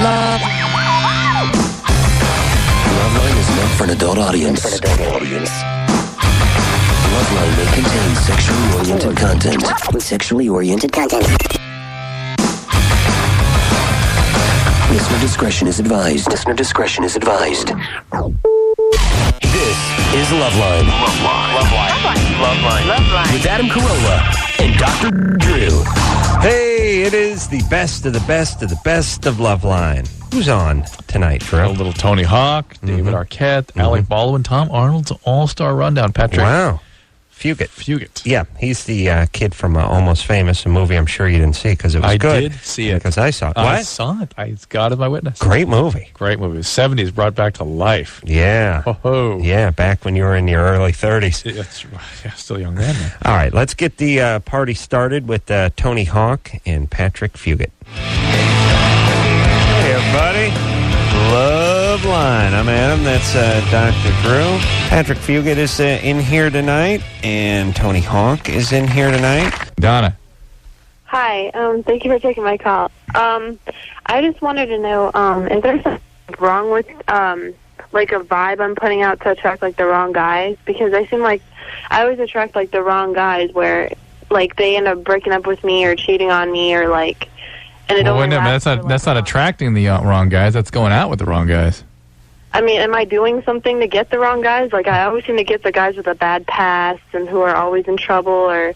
Loveline is meant for an adult audience. Loveline may contain sexually oriented content. Listener discretion is advised. This is Loveline. Loveline. With Adam Carolla and Dr. Drew. Hey, it is the best of the best of the best of Loveline. Who's on tonight, Drew? A little Tony Hawk, David Arquette, Alec Baldwin, Tom Arnold's all-star rundown. Patrick. Wow. Fugit. Yeah, he's the kid from Almost Famous, a movie I'm sure you didn't see because it was good. I did see it. Because I saw it. What? I saw it. God is my witness. Great movie. Great movie. The 70s brought back to life. Yeah. Oh. Yeah, back when you were in your early 30s. Yeah, still young man. All right, let's get the party started with Tony Hawk and Patrick Fugit. Hey, everybody. Loveline. I'm Adam. That's Dr. Drew. Patrick Fugit is in here tonight, and Tony Hawk is in here tonight. Donna. Hi. Thank you for taking my call. I just wanted to know, is there something wrong with like a vibe I'm putting out to attract like the wrong guys? Because I seem like I always attract like the wrong guys, where like they end up breaking up with me or cheating on me or like. And it only that's not attracting the wrong guys. That's going out with the wrong guys. I mean, am I doing something to get the wrong guys? Like, I always seem to get the guys with a bad past and who are always in trouble, or...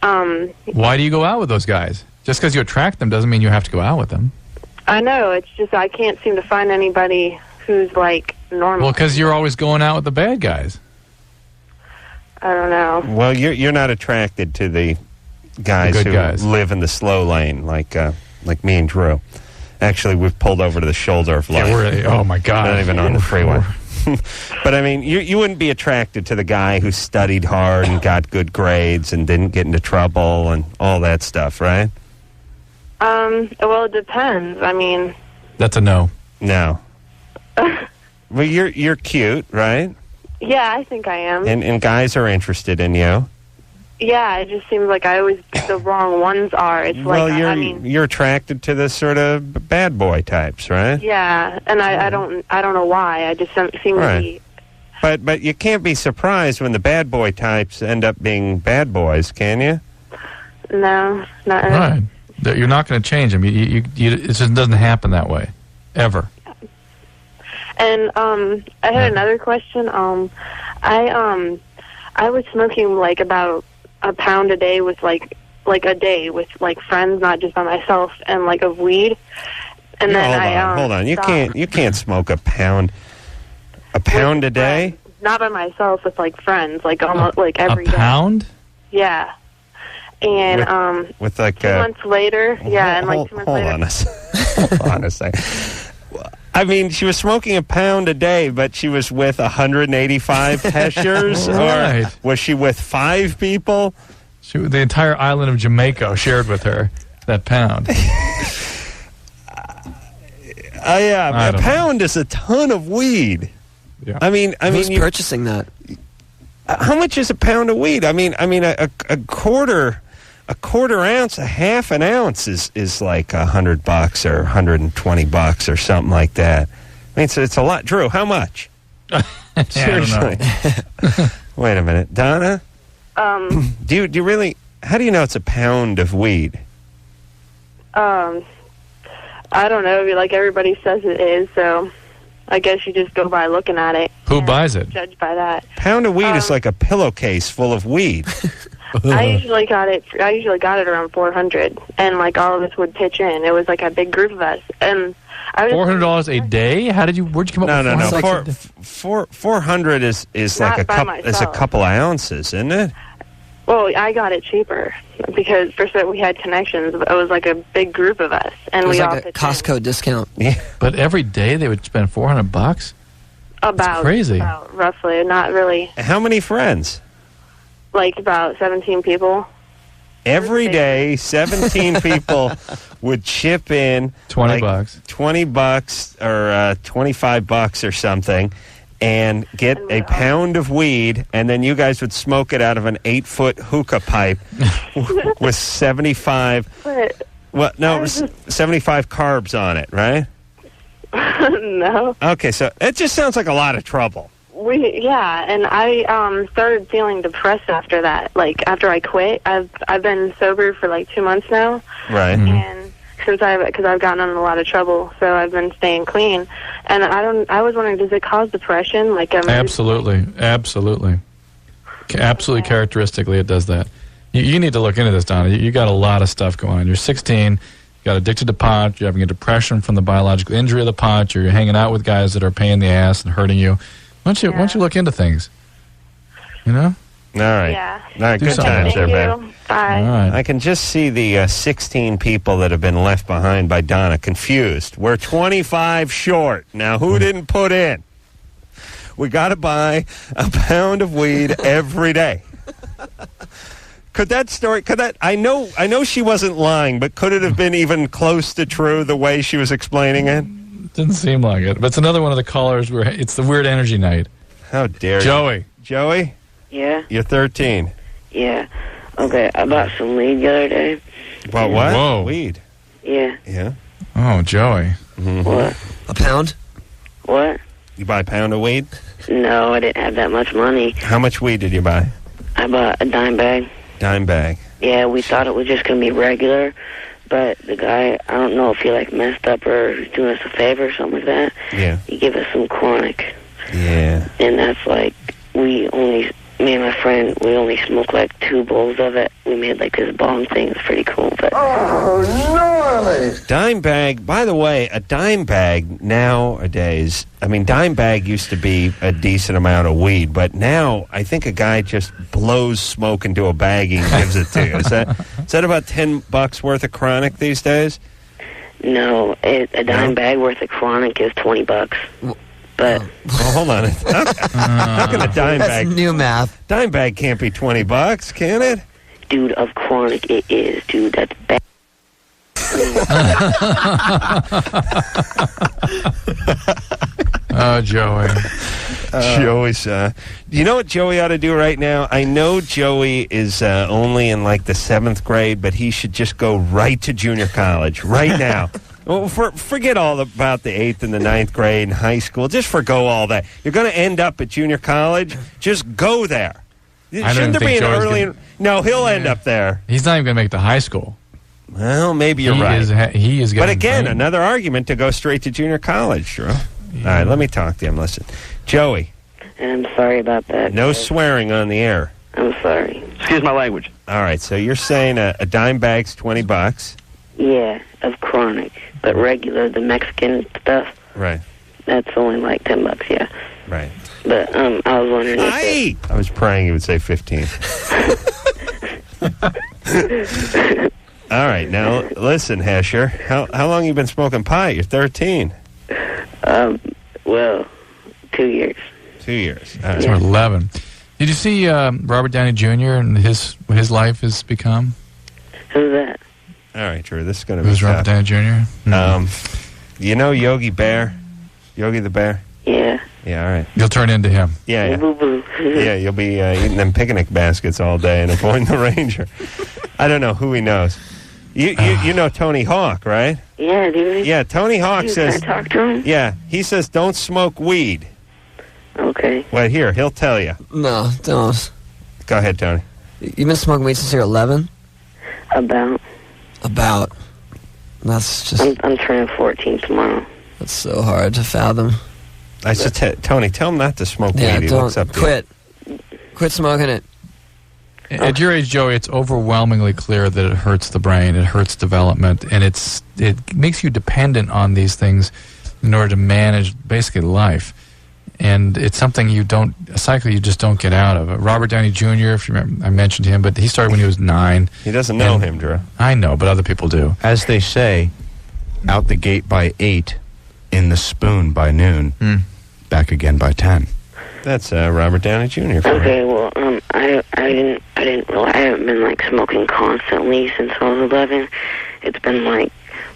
Why do you go out with those guys? Just because you attract them doesn't mean you have to go out with them. I know. It's just I can't seem to find anybody who's, like, normal. Well, because you're always going out with the bad guys. I don't know. Well, you're not attracted to the guys who live in the slow lane, like me and Drew. Actually, we've pulled over to the shoulder of life. Yeah, oh, my God. Not even on the freeway. But, I mean, you wouldn't be attracted to the guy who studied hard and got good grades and didn't get into trouble and all that stuff, right? Well, it depends. I mean... That's a no. No. Well, you're cute, right? Yeah, I think I am. And guys are interested in you. Yeah, it just seems like I always the wrong ones are. It's well, like you're attracted to the sort of bad boy types, right? Yeah, and I don't know why. I just seem to be. But you can't be surprised when the bad boy types end up being bad boys, can you? No, not right. You're not going to change them. It just doesn't happen that way, ever. And I had another question. I was smoking like about a pound a day with like a day with like friends, not just by myself, and like of weed. And then hold on. You can't smoke a pound a day. Not by myself, with like friends, like almost like every day. A pound? Yeah. And with like 2 months later, yeah, and like 2 months later. Hold on a second. I mean, she was smoking a pound a day, but she was with 185 Heshers? Right. Or was she with 5 people? The entire island of Jamaica shared with her that pound. Yeah, a pound is a ton of weed. Yeah. I mean, who's purchasing that? How much is a pound of weed? I mean, a quarter ounce, a half an ounce is like $100 or $120 or something like that. I mean, it's a lot. Drew, how much? Seriously. Wait a minute, Donna. Do you really? How do you know it's a pound of weed? I don't know. Like everybody says it is, so I guess you just go by looking at it. Who buys it? Judge by that. Pound of weed is like a pillowcase full of weed. I usually got it around 400, and like all of us would pitch in. It was like a big group of us, and I was $400 a day. Where'd you come up with $400? 400 is like a couple of ounces, isn't it? Well, I got it cheaper because first we had connections. It was like a big group of us, and we all like a Costco discount. Yeah, but every day they would spend $400. That's crazy. About roughly, not really. How many friends? Like about 17 people. Every day, 17 people would chip in $20, $20 or $25 or something, and get a pound of weed, and then you guys would smoke it out of an 8-foot hookah pipe with 75. Well, no, 75 carbs on it, right? No. Okay, so it just sounds like a lot of trouble. And I started feeling depressed after that. Like after I quit, I've been sober for like 2 months now. Right. And because I've gotten in a lot of trouble, so I've been staying clean. And I was wondering, does it cause depression? Like absolutely. Characteristically, it does that. You need to look into this, Donna. You got a lot of stuff going on. You're 16. You got addicted to pot. You're having a depression from the biological injury of the pot. You're hanging out with guys that are paying the ass and hurting you. Why don't you look into things? You know? All right. Yeah. All right, good times there, man. Bye. All right. I can just see the 16 people that have been left behind by Donna confused. We're 25 short. Now, who didn't put in? We got to buy a pound of weed every day. I know she wasn't lying, but could it have been even close to true the way she was explaining it? Didn't seem like it. But it's another one of the callers where it's the weird energy night. How dare Joey. you? Joey? Yeah? You're 13. Yeah. Okay, I bought some weed the other day. Bought what? Whoa. Weed. Yeah. Yeah. Oh, Joey. Mm-hmm. What? A pound? What? You buy a pound of weed? No, I didn't have that much money. How much weed did you buy? I bought a dime bag. Dime bag. Yeah, we thought it was just going to be regular, but the guy, I don't know if he like messed up or doing us a favor or something like that. Yeah. He gave us some chronic. Yeah. And that's like, me and my friend, we only smoked like 2 bowls of it. We made like this bomb thing. It's pretty cool. But Dime bag, by the way, a dime bag nowadays, I mean, dime bag used to be a decent amount of weed, but now I think a guy just blows smoke into a baggie and gives it to you. Is that about $10 worth of chronic these days? no, a dime bag worth of chronic is $20. But Well, hold on. How can a dime That's bag? new math. Dime bag can't be $20, can it? dude, of chronic it is, dude. That's bad. Oh, Joey. Joey's. You know what Joey ought to do right now? I know Joey is only in like the 7th grade, but he should just go right to junior college right now. Well, forget all about the 8th and the 9th grade and high school. Just forgo all that. You're going to end up at junior college. Just go there. Shouldn't there be an early? No, he'll end up there. He's not even going to make it to high school. Well, maybe you're right. He is. But again, another argument to go straight to junior college, Drew. Yeah. All right, let me talk to him. Listen, Joey. And I'm sorry about that. No swearing on the air. I'm sorry. Excuse my language. All right, so you're saying a dime bag's $20? Yeah, of chronic, but regular, the Mexican stuff. Right. That's only like $10. Yeah. Right. But I was wondering if I was praying you would say 15. All right, now listen, Hesher. How long you been smoking pot? You're 13. Well, 2 years. 2 years. All right. Or 11. Did you see Robert Downey Jr. and what his life has become? Who's that? All right, Drew. This is going to be Who's Robert tough. Downey Jr.? You know Yogi Bear? Yogi the Bear? Yeah. Yeah, all right. You'll turn into him. Yeah. Boo-boo. Yeah, you'll be eating them picnic baskets all day and avoiding the ranger. I don't know who he knows. You know Tony Hawk, right? Yeah, dude. Yeah, Tony Hawk Can says... I talk to him? Yeah, he says don't smoke weed. Okay. Well, here, he'll tell you. No, don't. Go ahead, Tony. You've been smoking weed since you're 11? About. That's just... I'm turning 14 tomorrow. That's so hard to fathom. I said, Tony, tell him not to smoke Yeah, weed. He don't. looks up to Quit. Quit smoking it. At your age, Joey, it's overwhelmingly clear that it hurts the brain, it hurts development, and it makes you dependent on these things in order to manage basically life. And it's something a cycle you just don't get out of. Robert Downey Jr., if you remember, I mentioned him, but he started when he was 9. He doesn't know him, Drew. I know, but other people do. As they say, out the gate by 8, in the spoon by noon, back again by 10. That's Robert Downey Jr. for Okay, him. well, I didn't realize I haven't been like smoking constantly since I was 11. It's been like,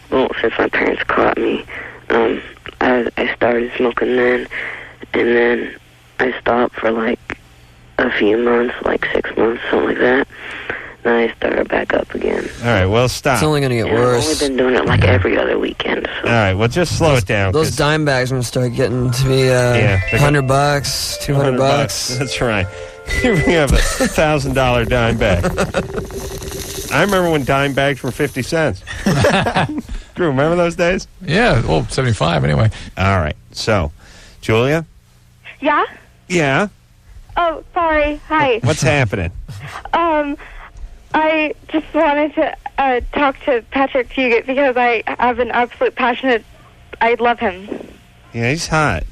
well, since my parents caught me. I started smoking then, and then I stopped for like a few months, like 6 months, something like that. then I started back up again. All right, well, stop. It's only going to get Yeah, I've worse. only been doing it like every other weekend. So. All right, well, just slow it down. Those 'cause dime bags are going to start getting to be they're $100, $200. That's right. Here we have a $1,000 dime bag. I remember when dime bags were 50 cents. Drew, remember those days? Yeah, well, 75 anyway. All right, so, Julia? Yeah? Yeah? Oh, sorry. Hi. What's happening? I just wanted to talk to Patrick Fugit because I have an absolute passionate... I love him. Yeah, he's hot.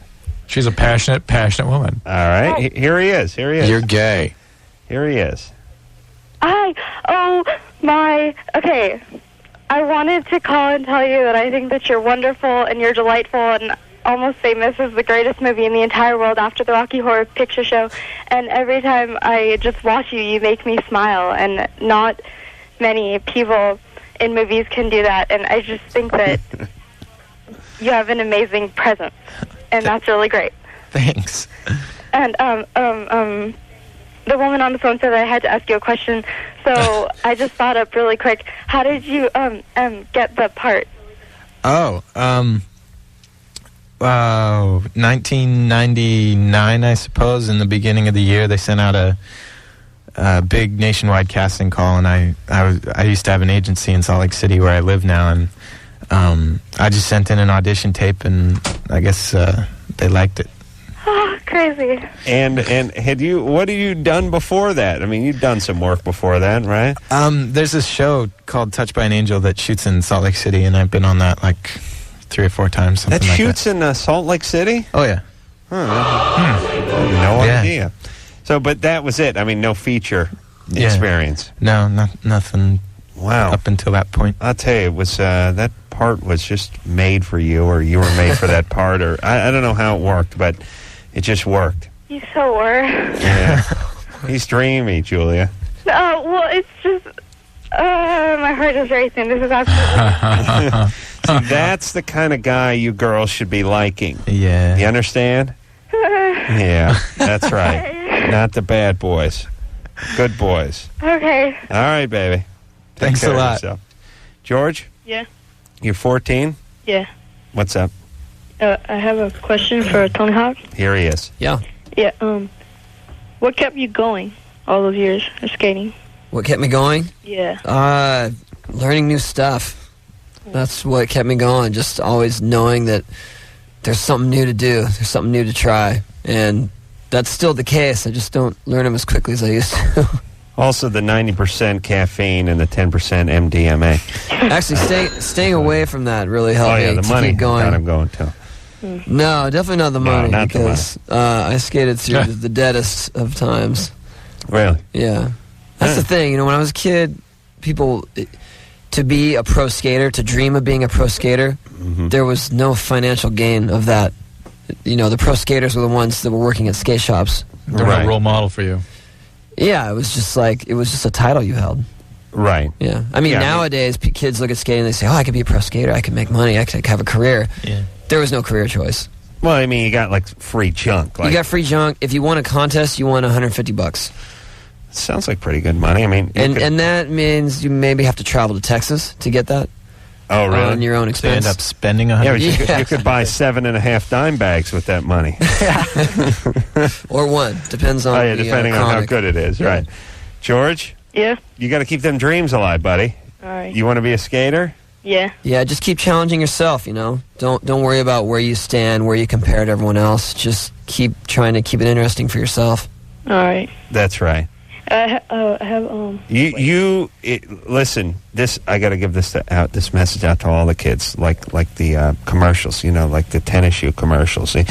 She's a passionate woman. All right, here he is. You're gay. Here he is. Hi. Oh, my... Okay. I wanted to call and tell you that I think that you're wonderful and you're delightful and almost say this is the greatest movie in the entire world after the Rocky Horror Picture Show. And every time I just watch you, you make me smile. And not many people in movies can do that. And I just think that you have an amazing presence. And that's really great. Thanks. And, the woman on the phone said I had to ask you a question, so I just thought up really quick. How did you get the part? 1999, I suppose. In the beginning of the year, they sent out a big nationwide casting call, and I used to have an agency in Salt Lake City where I live now, and I just sent in an audition tape, and I guess they liked it. Oh, crazy. And what had you done before that? I mean, you'd done some work before that, right? There's this show called Touched by an Angel that shoots in Salt Lake City, and I've been on that like 3 or 4 times. That shoots in Salt Lake City? Oh, yeah. No idea. So, but that was it. I mean, no feature experience. No, nothing. Wow. Up until that point. I'll tell you, it was that part was just made for you, or you were made for that part, or I don't know how it worked, but it just worked. You so were. Yeah. He's dreamy, Julia. Oh, well, it's just... my heart is racing. This is absolutely... See, that's the kind of guy you girls should be liking. Yeah. You understand? Yeah, that's right. Not the bad boys. Good boys. Okay. All right, baby. Take Thanks care a of lot. yourself. George? Yeah. You're 14? Yeah. What's up? I have a question for Tony Hawk. Here he is. Yeah. Yeah. What kept you going all those years of skating? What kept me going? Yeah. Learning new stuff. That's what kept me going. Just always knowing that there's something new to do. There's something new to try. And that's still the case. I just don't learn them as quickly as I used to. Also, the 90% caffeine and the 10% MDMA. Actually, staying away from that really helped me the to money keep going. got him going, too. No, definitely not the money, not the because I skated through the deadest of times. Really? Yeah. That's the thing. You know, when I was a kid, people... To be a pro skater, to dream of being a pro skater, there was no financial gain of that. You know, the pro skaters were the ones that were working at skate shops. They're a role model for you. Yeah, it was just a title you held. Right. Yeah. I mean, nowadays, kids look at skating and they say, oh, I could be a pro skater, I could make money, I could have a career. Yeah. There was no career choice. Well, I mean, you got, like, free junk. You got free junk. If you won a contest, you won $150. Sounds like pretty good money. I mean, and that means you maybe have to travel to Texas to get that. Oh, really? On your own They expense. end up spending $100. Yeah, but you could buy 7.5 dime bags with that money. Or one. Depends on depending on how good it is. Right. George? Yeah. You got to keep them dreams alive, buddy. All right. You want to be a skater? Yeah. Yeah, just keep challenging yourself, you know. Don't worry about where you stand, where you compare to everyone else. Just keep trying to keep it interesting for yourself. All right. That's right. I have listen. This I got to give this message out to all the kids, like the commercials, you know, like the tennis shoe commercials. See,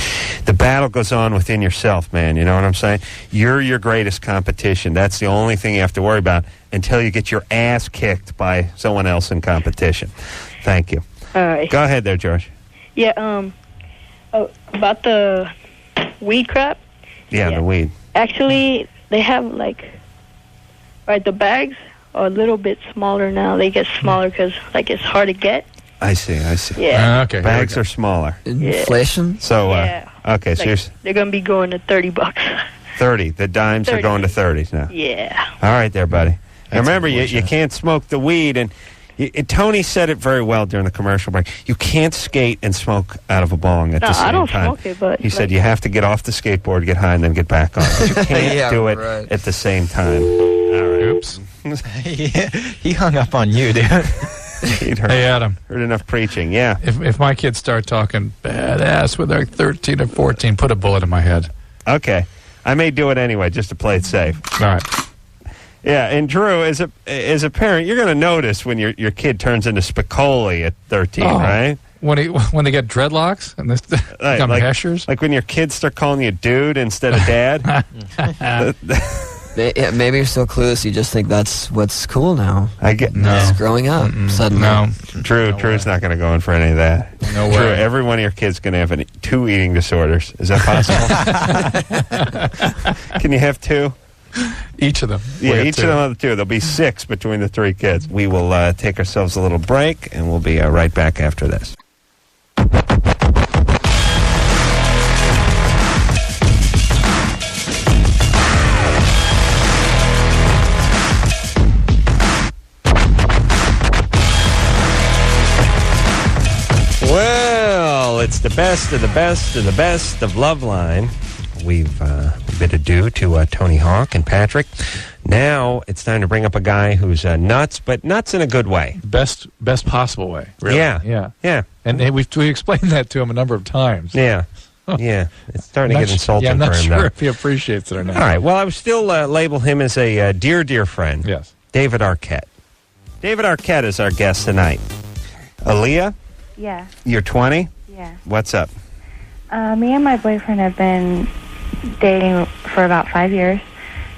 the battle goes on within yourself, man. You know what I'm saying? You're your greatest competition. That's the only thing you have to worry about until you get your ass kicked by someone else in competition. Thank you. All right. Go ahead there, George. Yeah. About the weed crap. Yeah, the weed. Actually, they have the bags are a little bit smaller now. They get smaller because it's hard to get. I see. Yeah. Okay. Bags are smaller. Inflation? So, Yeah. okay, so they're going to be going to $30. 30. The dimes are going to 30s now. Yeah. All right there, buddy. And remember, you can't smoke the weed. And Tony said it very well during the commercial break. You can't skate and smoke out of a bong at the same time. No, I don't smoke it, but... He said you have to get off the skateboard, get high, and then get back on. But you can't do it at the same time. All right. Oops. He hung up on you, dude. Hey, Adam. Heard enough preaching, yeah. If my kids start talking badass when they're 13 or 14, put a bullet in my head. Okay. I may do it anyway, just to play it safe. All right. Yeah, and Drew, as a parent, you're going to notice when your kid turns into Spicoli at 13, right? When they get dreadlocks and they become heshers? Like when your kids start calling you dude instead of dad? Maybe you're so clueless you just think that's what's cool now. It's growing up suddenly. No. Drew's not going to go in for any of that. No way. Drew, every one of your kids going to have 2 eating disorders. Is that possible? Can you have 2? Each of them. Yeah, each of them have 2. There'll be 6 between the 3 kids. We will take ourselves a little break, and we'll be right back after this. Well, it's the best of the best of the best of Loveline. We've bid adieu to Tony Hawk and Patrick. Now it's time to bring up a guy who's nuts, but nuts in a good way. Best possible way. Really. Yeah. And we explained that to him a number of times. Yeah. Yeah. It's starting to get insulting I'm not for him. sure if he appreciates it or not. All right. Well, I would still label him as a dear friend. Yes. David Arquette. David Arquette is our guest tonight. Aaliyah? Yeah. You're 20? Yeah. What's up? Me and my boyfriend have been dating for about 5 years.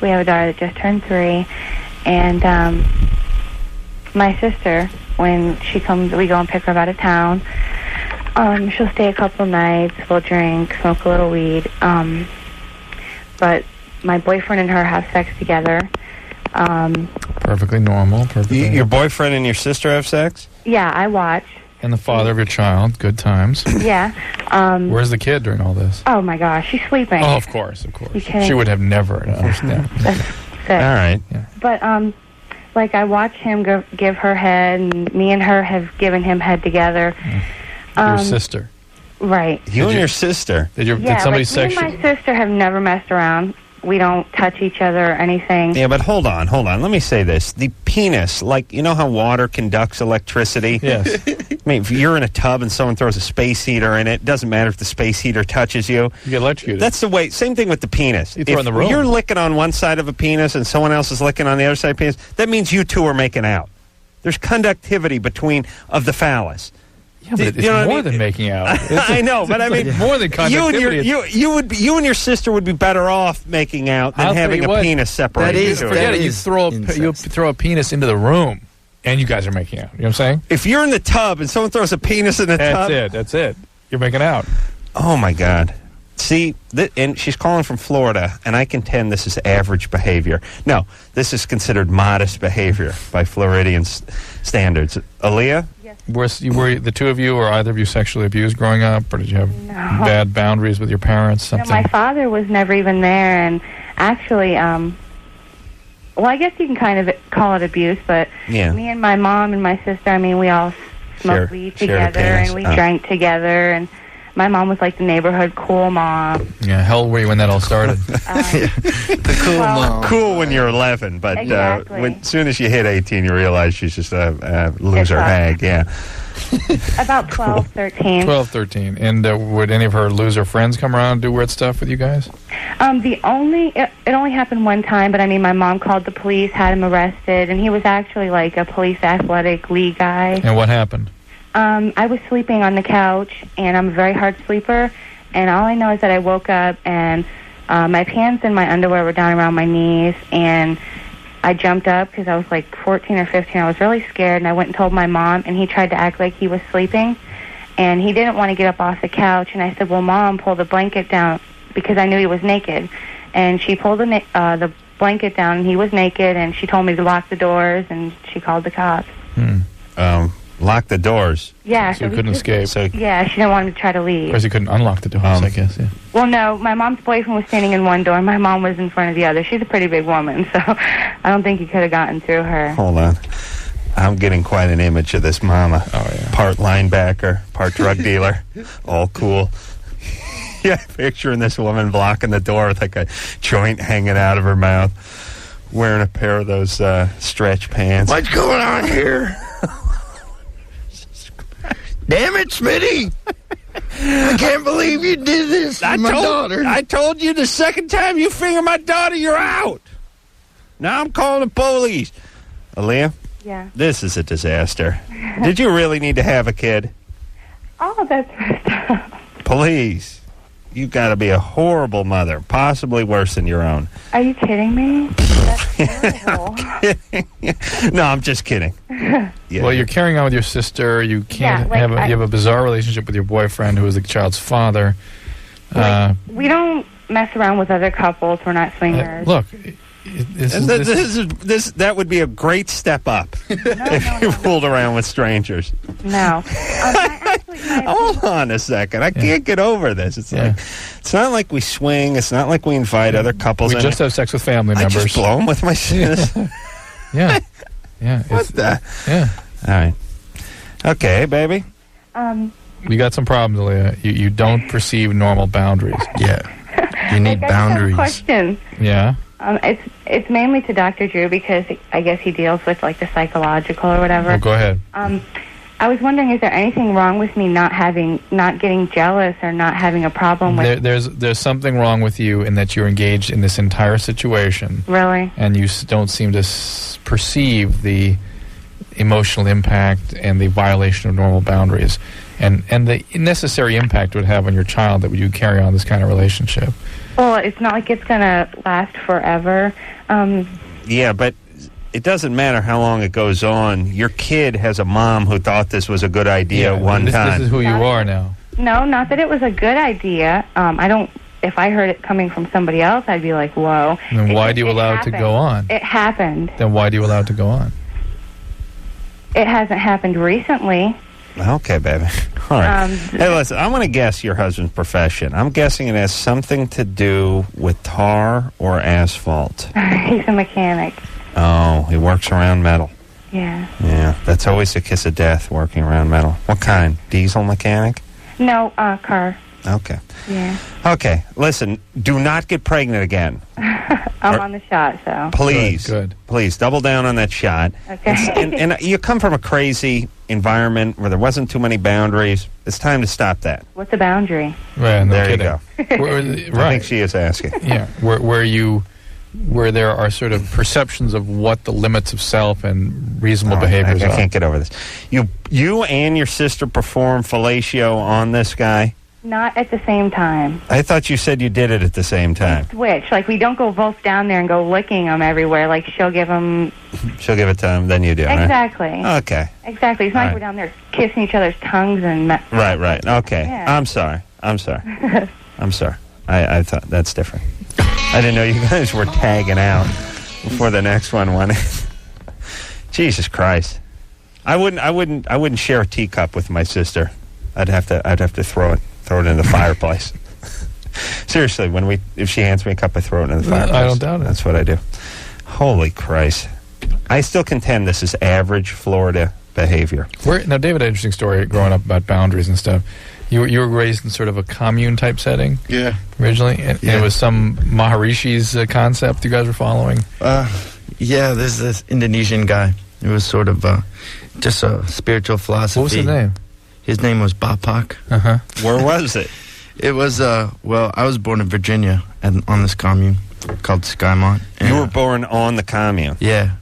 We have a daughter that just turned 3. And my sister, when she comes, we go and pick her out of town. She'll stay a couple nights, we'll drink, smoke a little weed. But my boyfriend and her have sex together. Perfectly normal. Your boyfriend and your sister have sex? Yeah, I watch. And the father of your child. Good times. Yeah. Where's the kid during all this? Oh, my gosh. She's sleeping. Oh, of course. You kidding? She would have never understood. That's sick. All right. Yeah. But, like, I watch him give her head, and me and her have given him head together. Your sister. Right. You and your sister. Did somebody me and my sister have never messed around. We don't touch each other or anything. Yeah, but hold on. Let me say this. The penis, like, you know how water conducts electricity? Yes. I mean, if you're in a tub and someone throws a space heater in it, doesn't matter if the space heater touches you. You get electrocuted. That's the way. Same thing with the penis. You throw if in the room. You're licking on one side of a penis and someone else is licking on the other side of the penis, that means you two are making out. There's conductivity of the phallus. Yeah, but it's more than making out. I know, but I mean, more than conductivity. You and your sister would be better off making out than having a penis separated. Forget it. You throw a penis into the room, and you guys are making out. You know what I'm saying? If you're in the tub and someone throws a penis in the tub, That's it. You're making out. Oh my God. See, and she's calling from Florida, and I contend this is average behavior. No, this is considered modest behavior by Floridian standards. Aaliyah? Yes. Were the two of you, or either of you, sexually abused growing up, or did you have bad boundaries with your parents? Something? No, my father was never even there, and actually, well, I guess you can kind of call it abuse, but me and my mom and my sister, I mean, we all smoked weed together, and we drank together, and my mom was like the neighborhood cool mom. Yeah, how old were you when that all started? The cool mom. Cool when you're 11, but exactly. As soon as you hit 18, you realize she's just a loser hag. Yeah. About 12, 13. 12, 13. And would any of her loser friends come around and do weird stuff with you guys? It only happened one time, but I mean, my mom called the police, had him arrested, and he was actually like a police athletic league guy. And what happened? I was sleeping on the couch, and I'm a very hard sleeper, and all I know is that I woke up, and my pants and my underwear were down around my knees, and I jumped up because I was like 14 or 15. I was really scared, and I went and told my mom, and he tried to act like he was sleeping, and he didn't want to get up off the couch, and I said, well, Mom, pull the blanket down, because I knew he was naked, and she pulled the blanket down, and he was naked, and she told me to lock the doors, and she called the cops. Lock the doors. Yeah. So you couldn't escape. So Yeah, she didn't want him to try to leave. Of course, you couldn't unlock the doors, I guess. Yeah. Well, no, my mom's boyfriend was standing in one door, and my mom was in front of the other. She's a pretty big woman, so I don't think he could have gotten through her. hold on. I'm getting quite an image of this mama. Oh, yeah. Part linebacker, part drug dealer. All cool. Yeah, picturing this woman blocking the door with like a joint hanging out of her mouth, wearing a pair of those stretch pants. What's going on here? Damn it, Smitty! I can't believe you did this to my daughter. I told you the second time you finger my daughter, you're out. Now I'm calling the police. Aaliyah, Yeah. this is a disaster. Did you really need to have a kid? Oh, that's messed up. Please. You've got to be a horrible mother, possibly worse than your own. Are you kidding me? That's terrible. No, I'm just kidding. Yeah. Well, you're carrying on with your sister. You can't Yeah, like you have a bizarre relationship with your boyfriend, who is the child's father. We don't mess around with other couples. We're not swingers. Look, that would be a great step up if you fooled around with strangers. No. Hold on a second. I can't get over this. It's like it's not like we swing. It's not like we invite other couples. We just have sex with family I members. just blow them with my sister. Yeah. What the? Yeah. All right. Okay, baby. You got some problems, Aaliyah. You don't perceive normal boundaries. Yeah. You need I just have a boundaries. question. Yeah. It's mainly to Dr. Drew because I guess he deals with like the psychological or whatever. Well, go ahead. I was wondering, is there anything wrong with me not getting jealous or not having a problem with? There's something wrong with you in that you're engaged in this entire situation. Really? And you don't seem to perceive the emotional impact and the violation of normal boundaries, and the necessary impact it would have on your child that you carry on this kind of relationship. Well, it's not like it's going to last forever. Yeah, but it doesn't matter how long it goes on. Your kid has a mom who thought this was a good idea one time. This is who you are now. No, not that it was a good idea. I don't. If I heard it coming from somebody else, I'd be like, "Whoa!" Then why do you allow it to go on? It happened. Then why do you allow it to go on? It hasn't happened recently. Okay, baby. All right. Hey, listen, I'm going to guess your husband's profession. I'm guessing it has something to do with tar or asphalt. He's a mechanic. Oh, he works around metal. Yeah. Yeah, that's always the kiss of death, working around metal. What kind? Diesel mechanic? No, car. Okay. Yeah. Okay, listen, do not get pregnant again. I'm on the shot, so. Please. Good. Please, double down on that shot. Okay. And you come from a crazy environment where there wasn't too many boundaries. It's time to stop that. What's a boundary? Right, no There kidding. you go. Right. I think she is asking. Yeah, where there are sort of perceptions of what the limits of self and reasonable behaviors I are. can't get over this. You and your sister perform fellatio on this guy? Not at the same time. I thought you said you did it at the same time. Switch. Like, we don't go both down there and go licking them everywhere. Like, she'll give them... She'll give it to him, then you do, Exactly. right? Okay. Exactly. It's not like we're down there kissing each other's tongues and... Right. Okay. Yeah. I'm sorry. I'm sorry. I thought that's different. I didn't know you guys were tagging out before the next one went in. Jesus Christ. I wouldn't share a teacup with my sister. I'd have to throw it in the fireplace. Seriously, if she hands me a cup, I throw it in the fireplace. I don't doubt it. That's what I do. Holy Christ. I still contend this is average Florida behavior. Now, David had an interesting story growing up about boundaries and stuff. You were raised in sort of a commune-type setting? Yeah. Originally? And it was some Maharishi's concept you guys were following? Yeah, there's this Indonesian guy. It was sort of just a spiritual philosophy. What was his name? His name was Bapak. Uh-huh. Where was it? It was, I was born in Virginia on this commune called Skymont. You were born on the commune? Yeah.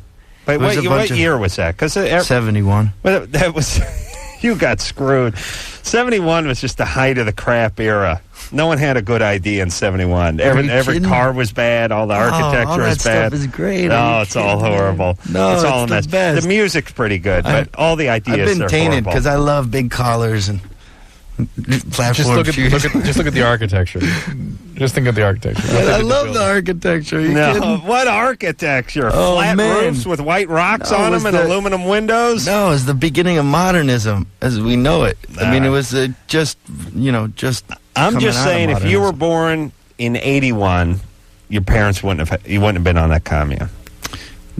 But what year was that? 71. Well, that was... You got screwed. 71 was just the height of the crap era. No one had a good idea in 71. Every car was bad. All the architecture all was that bad. stuff is great. No, it's all horrible. No, it's all a mess. the best. The music's pretty good, but all the ideas I've been are tainted horrible. because I love big collars and Just look at the architecture. Just think of the architecture. I love the architecture. Are you kidding? What architecture? Oh, Flat man. roofs with white rocks No, on it them was and aluminum windows? No, it was the beginning of modernism as we know it. I mean, it was just. I'm just coming out saying, of if you were modernism. born in 81, your parents wouldn't have been on that commune.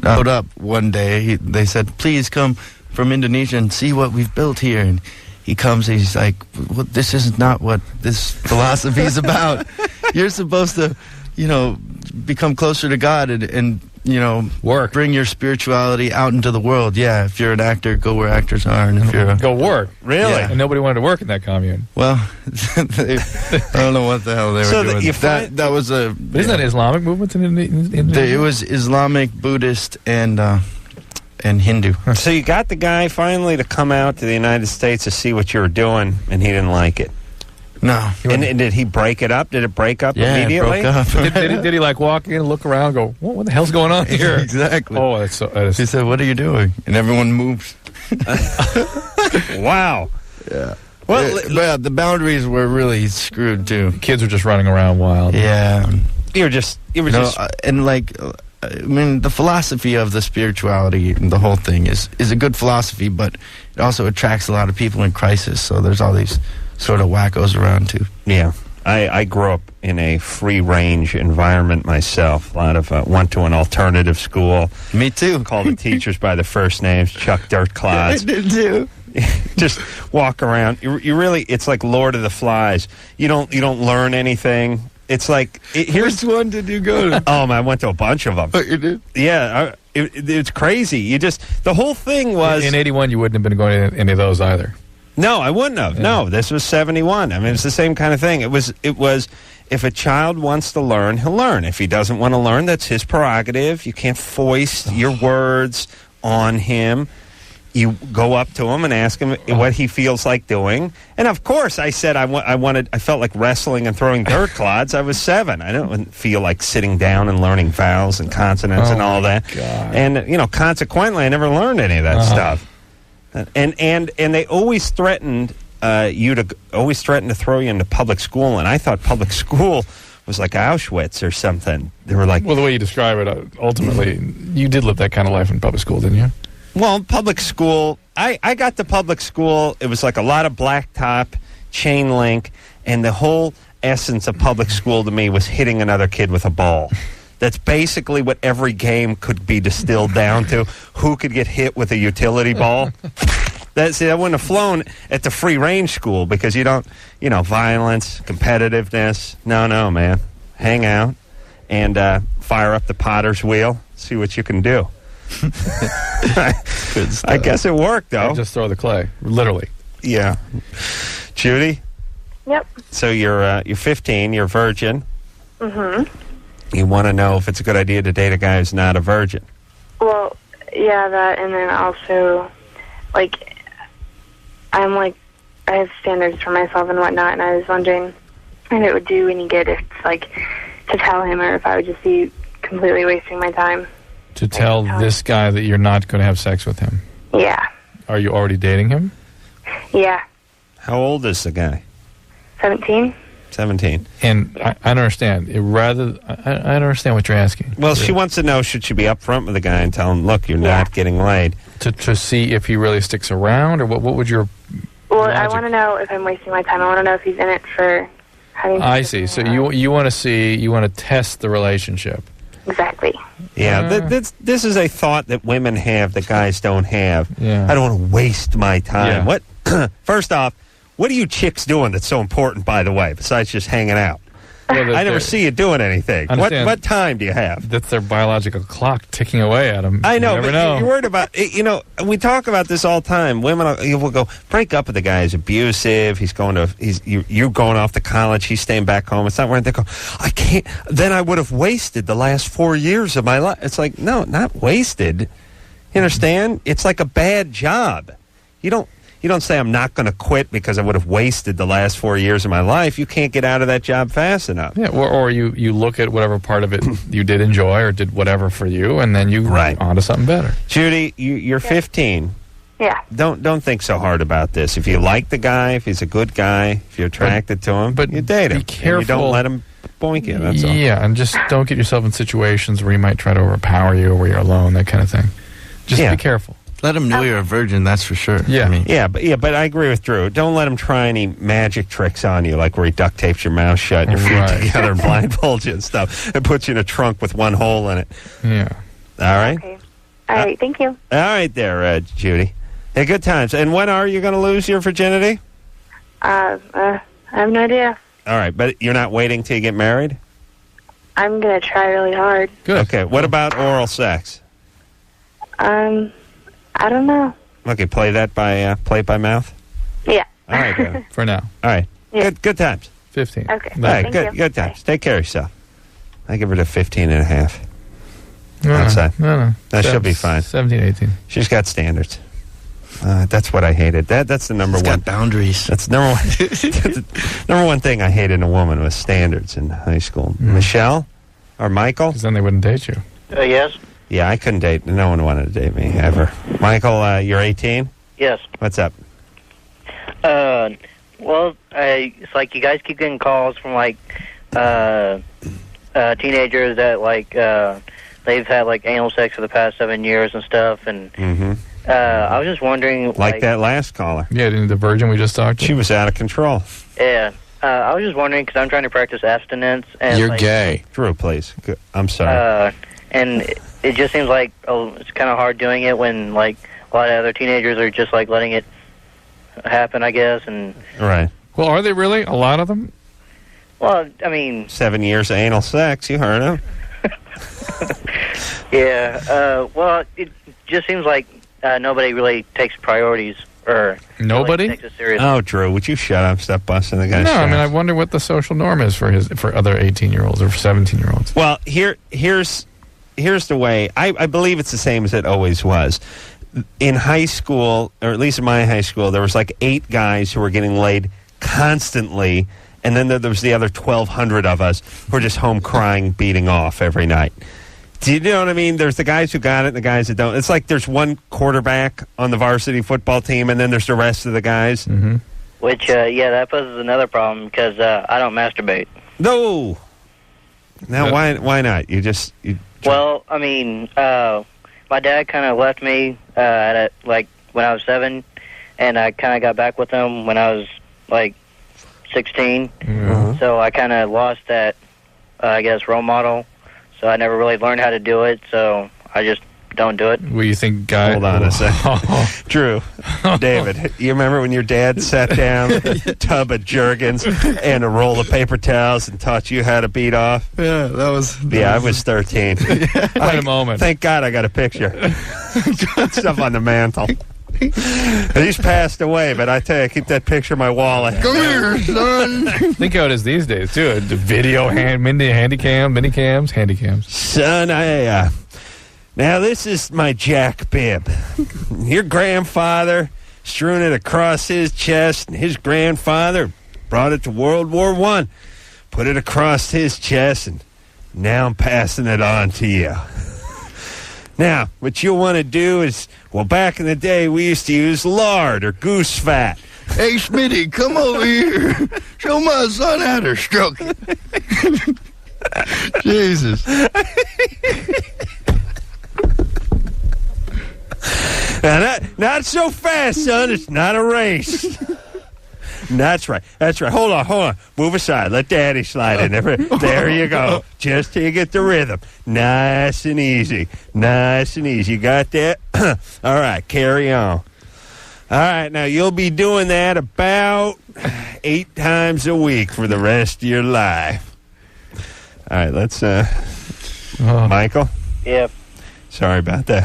I showed up one day. They said, "Please come from Indonesia and see what we've built here." And he comes. And he's like, well, "This is not what this philosophy is about. You're supposed to, become closer to God and work, bring your spirituality out into the world. Yeah, if you're an actor, go where actors are, and if you're go work, really, Yeah. and nobody wanted to work in that commune. Well, I don't know what the hell they were doing. That was a. But isn't that Islamic movements in Indonesia? It was Islamic, Buddhist, and Hindu. So you got the guy finally to come out to the United States to see what you were doing, and he didn't like it. No. And did he break it up? Did it break up immediately? It broke up. did he like walk in, look around, go, what the hell's going on here? Exactly. Oh, that's so. He said, "What are you doing?" And everyone moved. Wow. Yeah. Well, the boundaries were really screwed too. Kids were just running around wild. Yeah. you were just and I mean, the philosophy of the spirituality and the whole thing is a good philosophy, but it also attracts a lot of people in crisis. So there's all these sort of wackos around too. Yeah. I grew up in a free-range environment myself. A lot of went to an alternative school. Me too. Called the teachers by their first names, Chuck Dirtclods. I did too. Just walk around. You really, it's like Lord of the Flies. You don't learn anything. It's like Which one did you go to? Oh, man, I went to a bunch of them. Oh, you did? Yeah, it's crazy. The whole thing was in 81. You wouldn't have been going to any of those either. No, I wouldn't have. Yeah. No, this was 71. I mean, it's the same kind of thing. It was. If a child wants to learn, he'll learn. If he doesn't want to learn, that's his prerogative. You can't foist your words on him. You go up to him and ask him what he feels like doing. And of course, I said I felt like wrestling and throwing dirt clods. I was 7. I didn't feel like sitting down and learning vowels and consonants and all that. God. And consequently, I never learned any of that stuff. And they always threatened to throw you into public school, and I thought public school was like Auschwitz or something. They were like, well, the way you describe it, ultimately, you did live that kind of life in public school, didn't you? well, public school. I got to public school. It was like a lot of blacktop, chain link, and the whole essence of public school to me was hitting another kid with a ball. That's basically what every game could be distilled down to. Who could get hit with a utility ball? That wouldn't have flown at the free range school because you don't, violence, competitiveness. No, man. Hang out and fire up the potter's wheel. See what you can do. Good stuff. I guess it worked, though. Just throw the clay, literally. Yeah. Judy? Yep. So you're 15. You're a virgin. Mm-hmm. You want to know if it's a good idea to date a guy who's not a virgin. Well, yeah, that, and then also, I have standards for myself and whatnot, and I was wondering if it would do any good if, to tell him, or if I would just be completely wasting my time. To tell this guy that you're not going to have sex with him. Yeah. Are you already dating him? Yeah. How old is the guy? 17. 17. And I don't understand. I don't understand what you're asking. Well, she wants to know, should she be upfront with the guy and tell him, look, you're not getting laid? To see if he really sticks around, or what would your... Well, logic? I want to know if I'm wasting my time. I want to know if he's in it for having... I see. So you want to test the relationship. Exactly. Yeah, this is a thought that women have that guys don't have. Yeah. I don't want to waste my time. Yeah. What? First off, what are you chicks doing that's so important, by the way, besides just hanging out? Well, I never see you doing anything. What time do you have? That's their biological clock ticking away at them. I know, you never but know. you're worried about, we talk about this all the time. Women will go, break up with the guy. He's abusive. You're going off to college. He's staying back home. It's not worth it. They go, I can't. Then I would have wasted the last 4 years of my life. It's like, no, not wasted. You understand? It's like a bad job. You don't say, I'm not going to quit because I would have wasted the last 4 years of my life. You can't get out of that job fast enough. Yeah, or you look at whatever part of it you did enjoy or did whatever for you, and then you on to something better. Judy, you're 15. Yeah. Don't think so hard about this. If you like the guy, if he's a good guy, if you're attracted to him, but you date him. Be careful. And you don't let him boink you. That's all. Yeah, and just don't get yourself in situations where he might try to overpower you or where you're alone, that kind of thing. Just be careful. Let him know you're a virgin, that's for sure. Yeah. I mean, but I agree with Drew. Don't let him try any magic tricks on you, like where he duct tapes your mouth shut and your feet together and blindfolds you and stuff, and puts you in a trunk with one hole in it. Yeah. All right? Okay. All right, thank you. All right there, Judy. Hey, good times. And when are you going to lose your virginity? I have no idea. All right, but you're not waiting till you get married? I'm going to try really hard. Good. Okay, what about oral sex? I don't know. Okay, play it by mouth? Yeah. All right, good. For now. All right. Yeah. Good times. 15. Okay. All right, Thank you. good times. Take care of yourself. I give her the 15 and a half. No, outside. No. She'll be fine. 17, 18. She's got standards. That's what I hated. That's the number one. got boundaries. That's number one. Number one thing I hated in a woman was standards in high school. Michelle or Michael? Because then they wouldn't date you. Yes. Yeah, I couldn't date. No one wanted to date me ever. Michael, you're 18. Yes. What's up? Well, it's like you guys keep getting calls from like teenagers that like they've had like anal sex for the past 7 years and stuff, and I was just wondering, like that last caller. Yeah, the virgin we just talked to. She was out of control. Yeah. I was just wondering because I'm trying to practice abstinence. And You're like, gay. Drew, please. I'm sorry. And it just seems like it's kind of hard doing it when like a lot of other teenagers are just like letting it happen, I guess. And Right. Well, are they really? A lot of them? well, I mean, 7 years of anal sex. You heard him. yeah. Well, it just seems like nobody really takes priorities or Nobody? really takes it seriously. Oh, Drew, would you shut up? Stop busting the guy's No, I chops. mean, I wonder what the social norm is for other 18-year-olds or 17-year-olds. Well, here's the way. I believe it's the same as it always was. In high school, or at least in my high school, there was like 8 guys who were getting laid constantly, and then there was the other 1,200 of us who were just home crying, beating off every night. Do you know what I mean? There's the guys who got it and the guys that don't. It's like there's one quarterback on the varsity football team, and then there's the rest of the guys. Mm-hmm. Which, yeah, that poses another problem because I don't masturbate. No. Now, why not? Well, I mean, my dad kind of left me like when I was 7, and I kind of got back with him when I was like 16. Mm-hmm. So I kind of lost that, I guess, role model. So I never really learned how to do it. So I just don't do it. Well, you think guys... Hold on a second. Drew, David, you remember when your dad sat down with a tub of Jergens and a roll of paper towels and taught you how to beat off? Yeah, that was... I was 13. Wait a moment. Thank God I got a picture. Stuff on the mantle. He's passed away, but I tell you, I keep that picture in my wallet. Come here, son. Think how it is these days, too. The video, handycams. Son, now this is my jack bib. Your grandfather strewn it across his chest, and his grandfather brought it to World War I, put it across his chest, and now I'm passing it on to you. Now, what you'll want to do is, well, back in the day, we used to use lard or goose fat. Hey, Smitty, come over here. Show my son how to stroke it. Jesus. Now, not so fast, son. It's not a race. That's right. Hold on. Move aside. Let Daddy slide in there. There you go. Just till you get the rhythm. Nice and easy. You got that? All right, carry on. All right, now you'll be doing that about 8 times a week for the rest of your life. All right, let's, Michael? Yep. Sorry about that.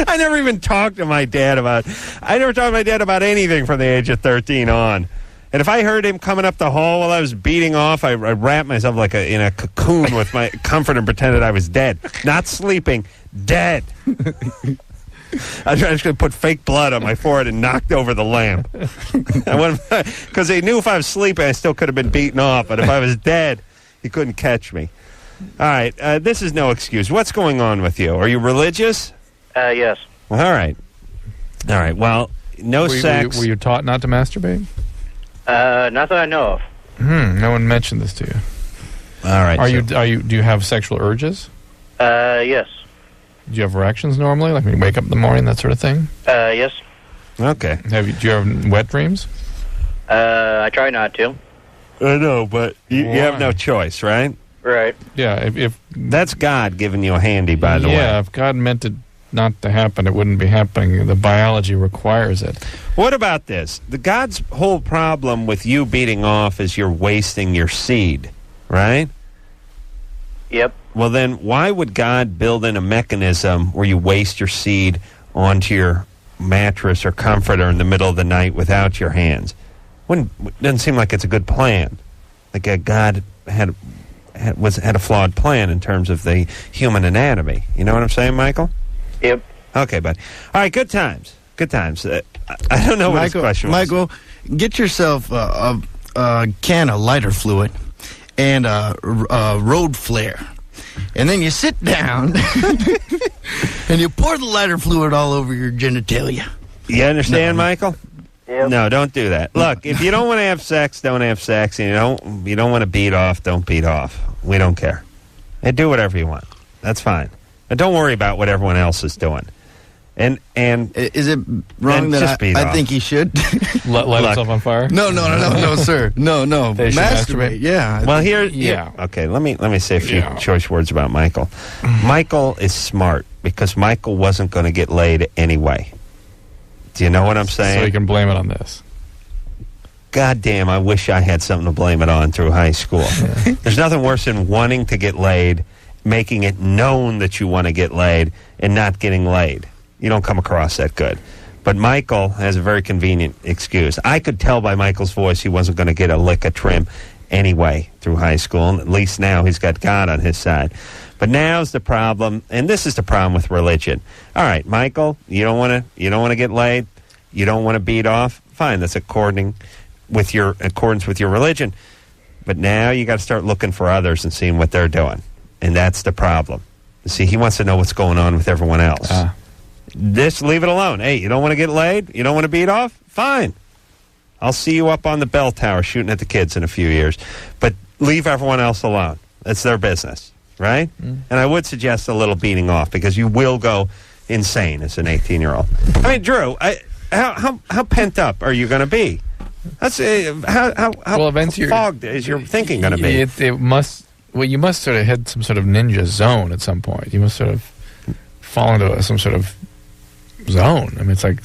I never even talked to my dad about anything from the age of 13 on. And if I heard him coming up the hall while I was beating off, I wrapped myself like in a cocoon with my comfort and pretended I was dead. Not sleeping, dead. I was just going to put fake blood on my forehead and knocked over the lamp. Because they knew if I was sleeping, I still could have been beaten off. But if I was dead, he couldn't catch me. All right, this is no excuse. What's going on with you? Are you religious? Yes. All right. Well, no sex. Were you taught not to masturbate? Not that I know of. No one mentioned this to you. All right. Do you have sexual urges? Yes. Do you have erections normally? Like when you wake up in the morning, that sort of thing? Yes. Okay. Do you have wet dreams? I try not to. I know, but you have no choice, right? Right. Yeah. If that's God giving you a handy, by the way. Yeah. If God meant it not to happen, it wouldn't be happening. The biology requires it. What about this? God's whole problem with you beating off is you're wasting your seed, right? Yep. Well, then why would God build in a mechanism where you waste your seed onto your mattress or comforter in the middle of the night without your hands? Doesn't seem like it's a good plan. Like God had a flawed plan in terms of the human anatomy. You know what I'm saying, Michael? Yep. Okay, buddy. All right, good times. Good times. I don't know what his question was. Michael, get yourself a can of lighter fluid and a road flare. And then you sit down and you pour the lighter fluid all over your genitalia. You understand, Michael? Yep. No, don't do that. Look, if you don't want to have sex, don't have sex. And you don't want to beat off, don't beat off. We don't care. And do whatever you want. That's fine. And don't worry about what everyone else is doing. And is it wrong that I think he should light himself on fire? No, sir. No. Masturbate. Yeah. Well, okay. Let me say a few choice words about Michael. Michael is smart because Michael wasn't going to get laid anyway. Do you know what I'm saying? So you can blame it on this. God damn, I wish I had something to blame it on through high school. Yeah. There's nothing worse than wanting to get laid, making it known that you want to get laid, and not getting laid. You don't come across that good. But Michael has a very convenient excuse. I could tell by Michael's voice he wasn't going to get a lick of trim anyway through high school, and at least now he's got God on his side. But now's the problem, and this is the problem with religion. All right, Michael, you don't want to get laid, you don't want to beat off. Fine, that's accordance with your religion. But now you got to start looking for others and seeing what they're doing, and that's the problem. See, he wants to know what's going on with everyone else. This, leave it alone. Hey, you don't want to get laid? You don't want to beat off? Fine. I'll see you up on the bell tower shooting at the kids in a few years. But leave everyone else alone. That's their business, right? And I would suggest a little beating off because you will go insane as an 18-year-old. I mean, Drew, how pent up are you going to be? That's how fogged is your thinking going to be? You must sort of hit some sort of ninja zone at some point. You must sort of fall into some sort of zone. I mean, it's like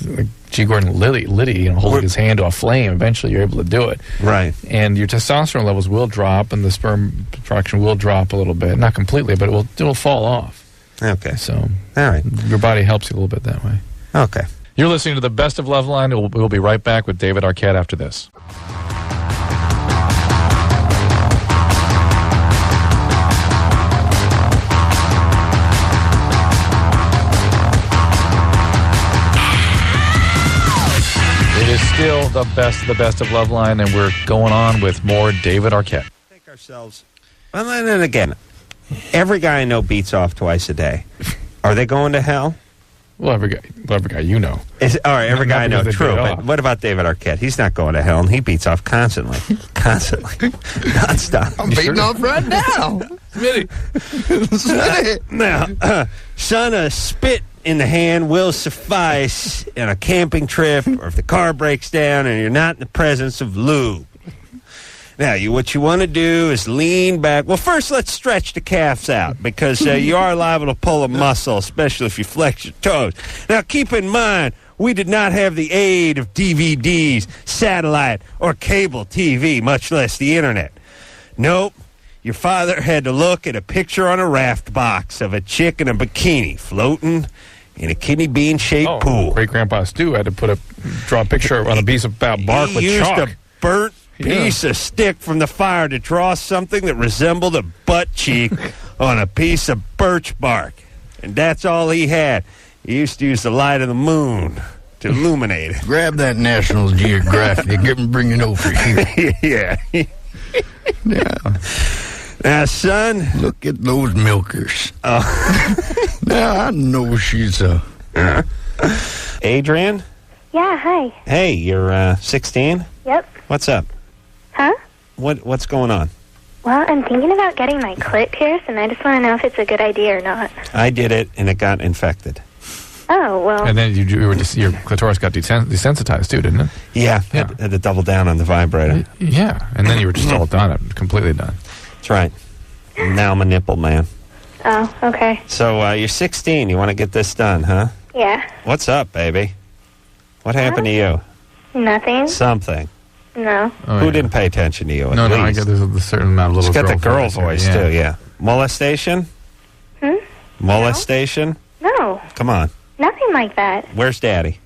G. Gordon Liddy, holding his hand to a flame. Eventually, you're able to do it. Right. And your testosterone levels will drop, and the sperm production will drop a little bit. Not completely, but it will fall off. Okay. So, all right. Your body helps you a little bit that way. Okay. You're listening to the Best of Loveline. We'll be right back with David Arquette after this. It is still the best of Loveline, and we're going on with more David Arquette. Take ourselves. Well, and then again, every guy I know beats off twice a day. Are they going to hell? Well, every guy you know. All right, every guy I know, true. But what about David Arquette? He's not going to hell, and he beats off constantly. Nonstop. I'm beating off right now. Smitty. Now, son, a spit in the hand will suffice on a camping trip or if the car breaks down and you're not in the presence of lube. Now, what you want to do is lean back. Well, first, let's stretch the calves out because you are liable to pull a muscle, especially if you flex your toes. Now, keep in mind, we did not have the aid of DVDs, satellite, or cable TV, much less the internet. Nope. Your father had to look at a picture on a raft box of a chick in a bikini floating in a kidney bean-shaped pool. Great-grandpa Stu had to draw a picture on a piece of bark with chalk. He used a burnt piece of stick from the fire to draw something that resembled a butt cheek on a piece of birch bark. And that's all he had. He used to use the light of the moon to illuminate it. Grab that National Geographic and bring it over here. Yeah. Now, son. Look at those milkers. Now, I know she's a Adrian? Yeah, hi. Hey, you're 16? Yep. What's up? Huh? What's going on? Well, I'm thinking about getting my clit pierced, and I just want to know if it's a good idea or not. I did it, and it got infected. Oh, well. And then your clitoris got desensitized too, didn't it? Yeah. Had to double down on the vibrator. Yeah, and then you were just all done, completely done. That's right. Now I'm a nipple man. Oh, okay. So you're 16. You want to get this done, huh? Yeah. What's up, baby? What happened to you? Nothing? Something. No. Who didn't pay attention to you? No, I get there's a certain amount of little. She's got the girl voice voice, here, too, yeah. Molestation? Molestation? No. Come on. Nothing like that. Where's Daddy?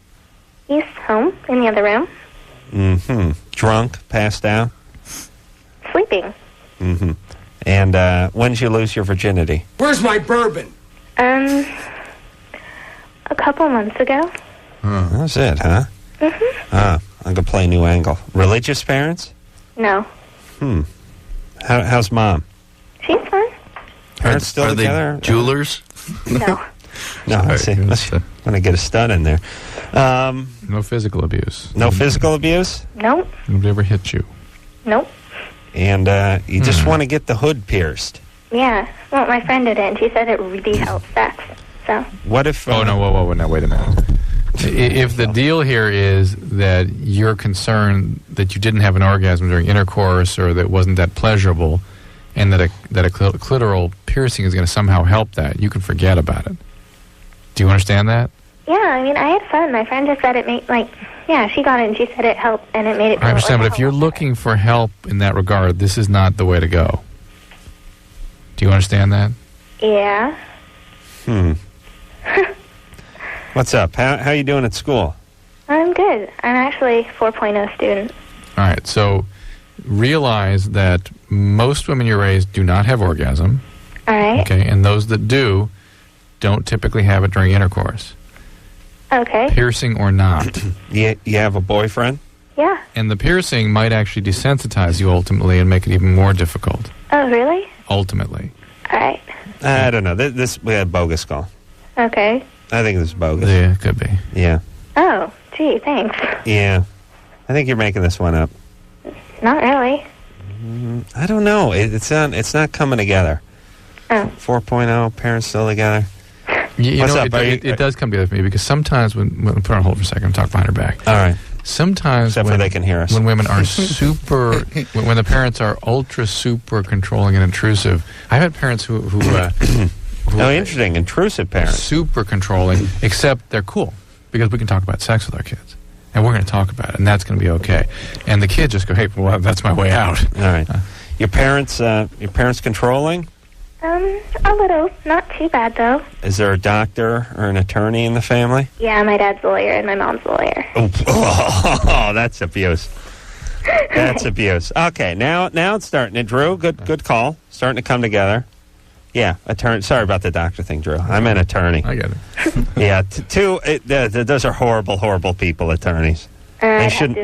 He's home in the other room, Mm-hmm. Drunk? Passed out? sleeping. Mm-hmm. And when did you lose your virginity? Where's my bourbon? A couple months ago. That was it, huh? Mm-hmm. I'm going to play a new angle. Religious parents? No. How's Mom? She's fine. Parents still are together? They jewelers? No. No, let's see. Let's want to get a stud in there. No physical abuse. No physical abuse? Nope. Nobody ever hit you. Nope. And you just want to get the hood pierced. Yeah. Well, my friend did it, and she said it really helps sex. So. What if... Oh, no, whoa, now, wait a minute. If the deal here is that you're concerned that you didn't have an orgasm during intercourse or that it wasn't that pleasurable, and that a clitoral piercing is going to somehow help that, you can forget about it. Do you understand that? Yeah, I mean, I had fun. My friend just said it made, she got it and she said it helped and it made it. I understand, but if you're looking for help in that regard, this is not the way to go. Do you understand that? Yeah. What's up? How you doing at school? I'm good. I'm actually 4.0 student. All right, so realize that most women your age do not have orgasm. All right. Okay, and those that do don't typically have it during intercourse. Okay. Piercing or not. You have a boyfriend? Yeah. And the piercing might actually desensitize you ultimately and make it even more difficult. Oh, really? Ultimately. All right. I don't know. This we had a bogus call. Okay. I think this is bogus. Yeah, it could be. Yeah. Oh, gee, thanks. Yeah. I think you're making this one up. Not really. I don't know. It's not coming together. Oh. 4.0, parents still together. You What's know, up? it does come together for me because sometimes when put on hold for a second, talk behind her back. All right. Sometimes Except for they can hear us. When women are super, when the parents are ultra super controlling and intrusive. I've had parents who oh, interesting, intrusive parents. Super controlling, except they're cool because we can talk about sex with our kids. And we're going to talk about it, and that's going to be okay. And the kids just go, hey, well, that's my way out. All right. Your parents controlling? A little. Not too bad, though. Is there a doctor or an attorney in the family? Yeah, my dad's a lawyer and my mom's a lawyer. Oh, that's abuse. That's abuse. Okay, now it's starting. Drew, good call. Starting to come together. Yeah, attorney. Sorry about the doctor thing, Drew. I'm an attorney. I get it. Yeah, those are horrible people, attorneys. They shouldn't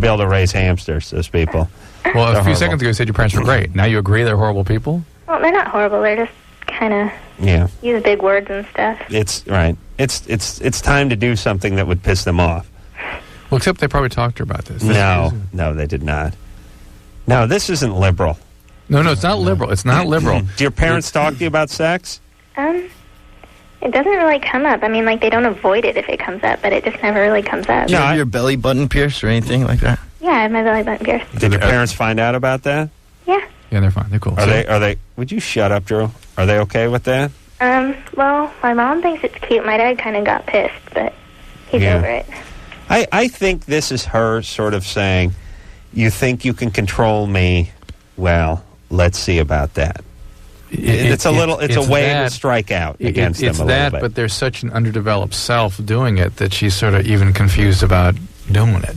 be able to raise hamsters, those people. Well, They're a few horrible. seconds ago you said your parents were great. Now you agree they're horrible people? Well, they're not horrible. They're just kind of use big words and stuff. It's right. It's time to do something that would piss them off. Well, except they probably talked to her about this. No, they did not. No, this isn't liberal. No, it's not liberal. It's not liberal. Do your parents talk to you about sex? It doesn't really come up. I mean, they don't avoid it if it comes up, but it just never really comes up. Do you have your belly button pierced or anything like that? Yeah, I have my belly button pierced. Did your parents find out about that? Yeah. Yeah, they're fine. They're cool. Are they? Would you shut up, Drew? Are they okay with that? Well, my mom thinks it's cute. My dad kind of got pissed, but he's over it. I think this is her sort of saying, you think you can control me? Well, let's see about that. It's a way to strike out against them a little bit. But there's such an underdeveloped self doing it that she's sort of even confused about doing it.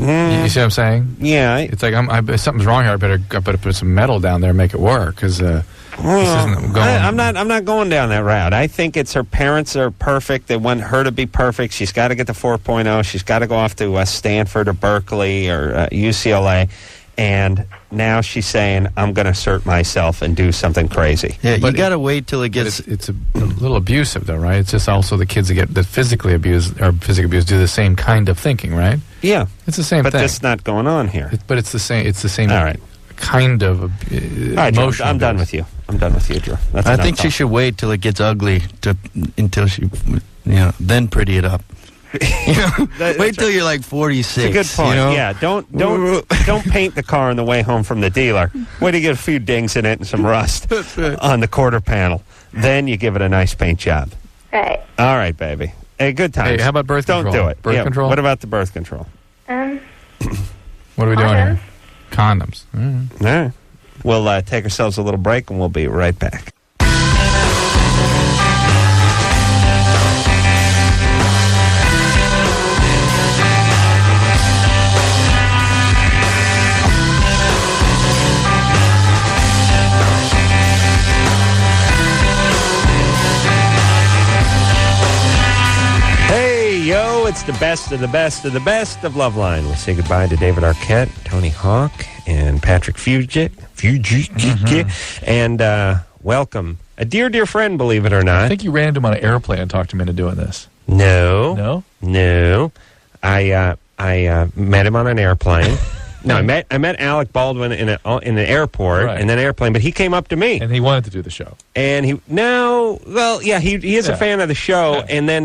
You see what I'm saying? Yeah. It's like something's wrong here. I better put some metal down there and make it work because this isn't going. I'm not going down that route. I think it's her parents are perfect. They want her to be perfect. She's got to get the 4.0. She's got to go off to Stanford or Berkeley or UCLA. And now she's saying, I'm going to assert myself and do something crazy. Yeah, you got to wait till it gets... It's a little abusive, though, right? It's just also the kids that physically abuse or physically abuse do the same kind of thinking, right? Yeah. It's the same but thing. But that's not going on here. But it's the same. It's the same All right. kind of All right, Drew, emotion. I'm done with you. I'm done with you, Drew. That's I enough think she talk. should wait till it gets ugly until she, then pretty it up. Wait till you're like 46. It's a good point. You know? Yeah, don't paint the car on the way home from the dealer. Wait till you get a few dings in it and some rust on the quarter panel. Then you give it a nice paint job. Right. All right, baby. Hey, good times. Hey, how about birth control? Don't do it. Birth control? What about the birth control? What are we doing here? Condoms. All right. We'll take ourselves a little break, and we'll be right back. It's the best of the best of the best of Loveline. We'll say goodbye to David Arquette, Tony Hawk, and Patrick Fugit. And welcome a dear friend, believe it or not. I think you ran into him on an airplane and talked him into doing this. No. I met him on an airplane. No, I met Alec Baldwin in an airport, right. in an airplane, but he came up to me. And he wanted to do the show. And he is a fan of the show, and then,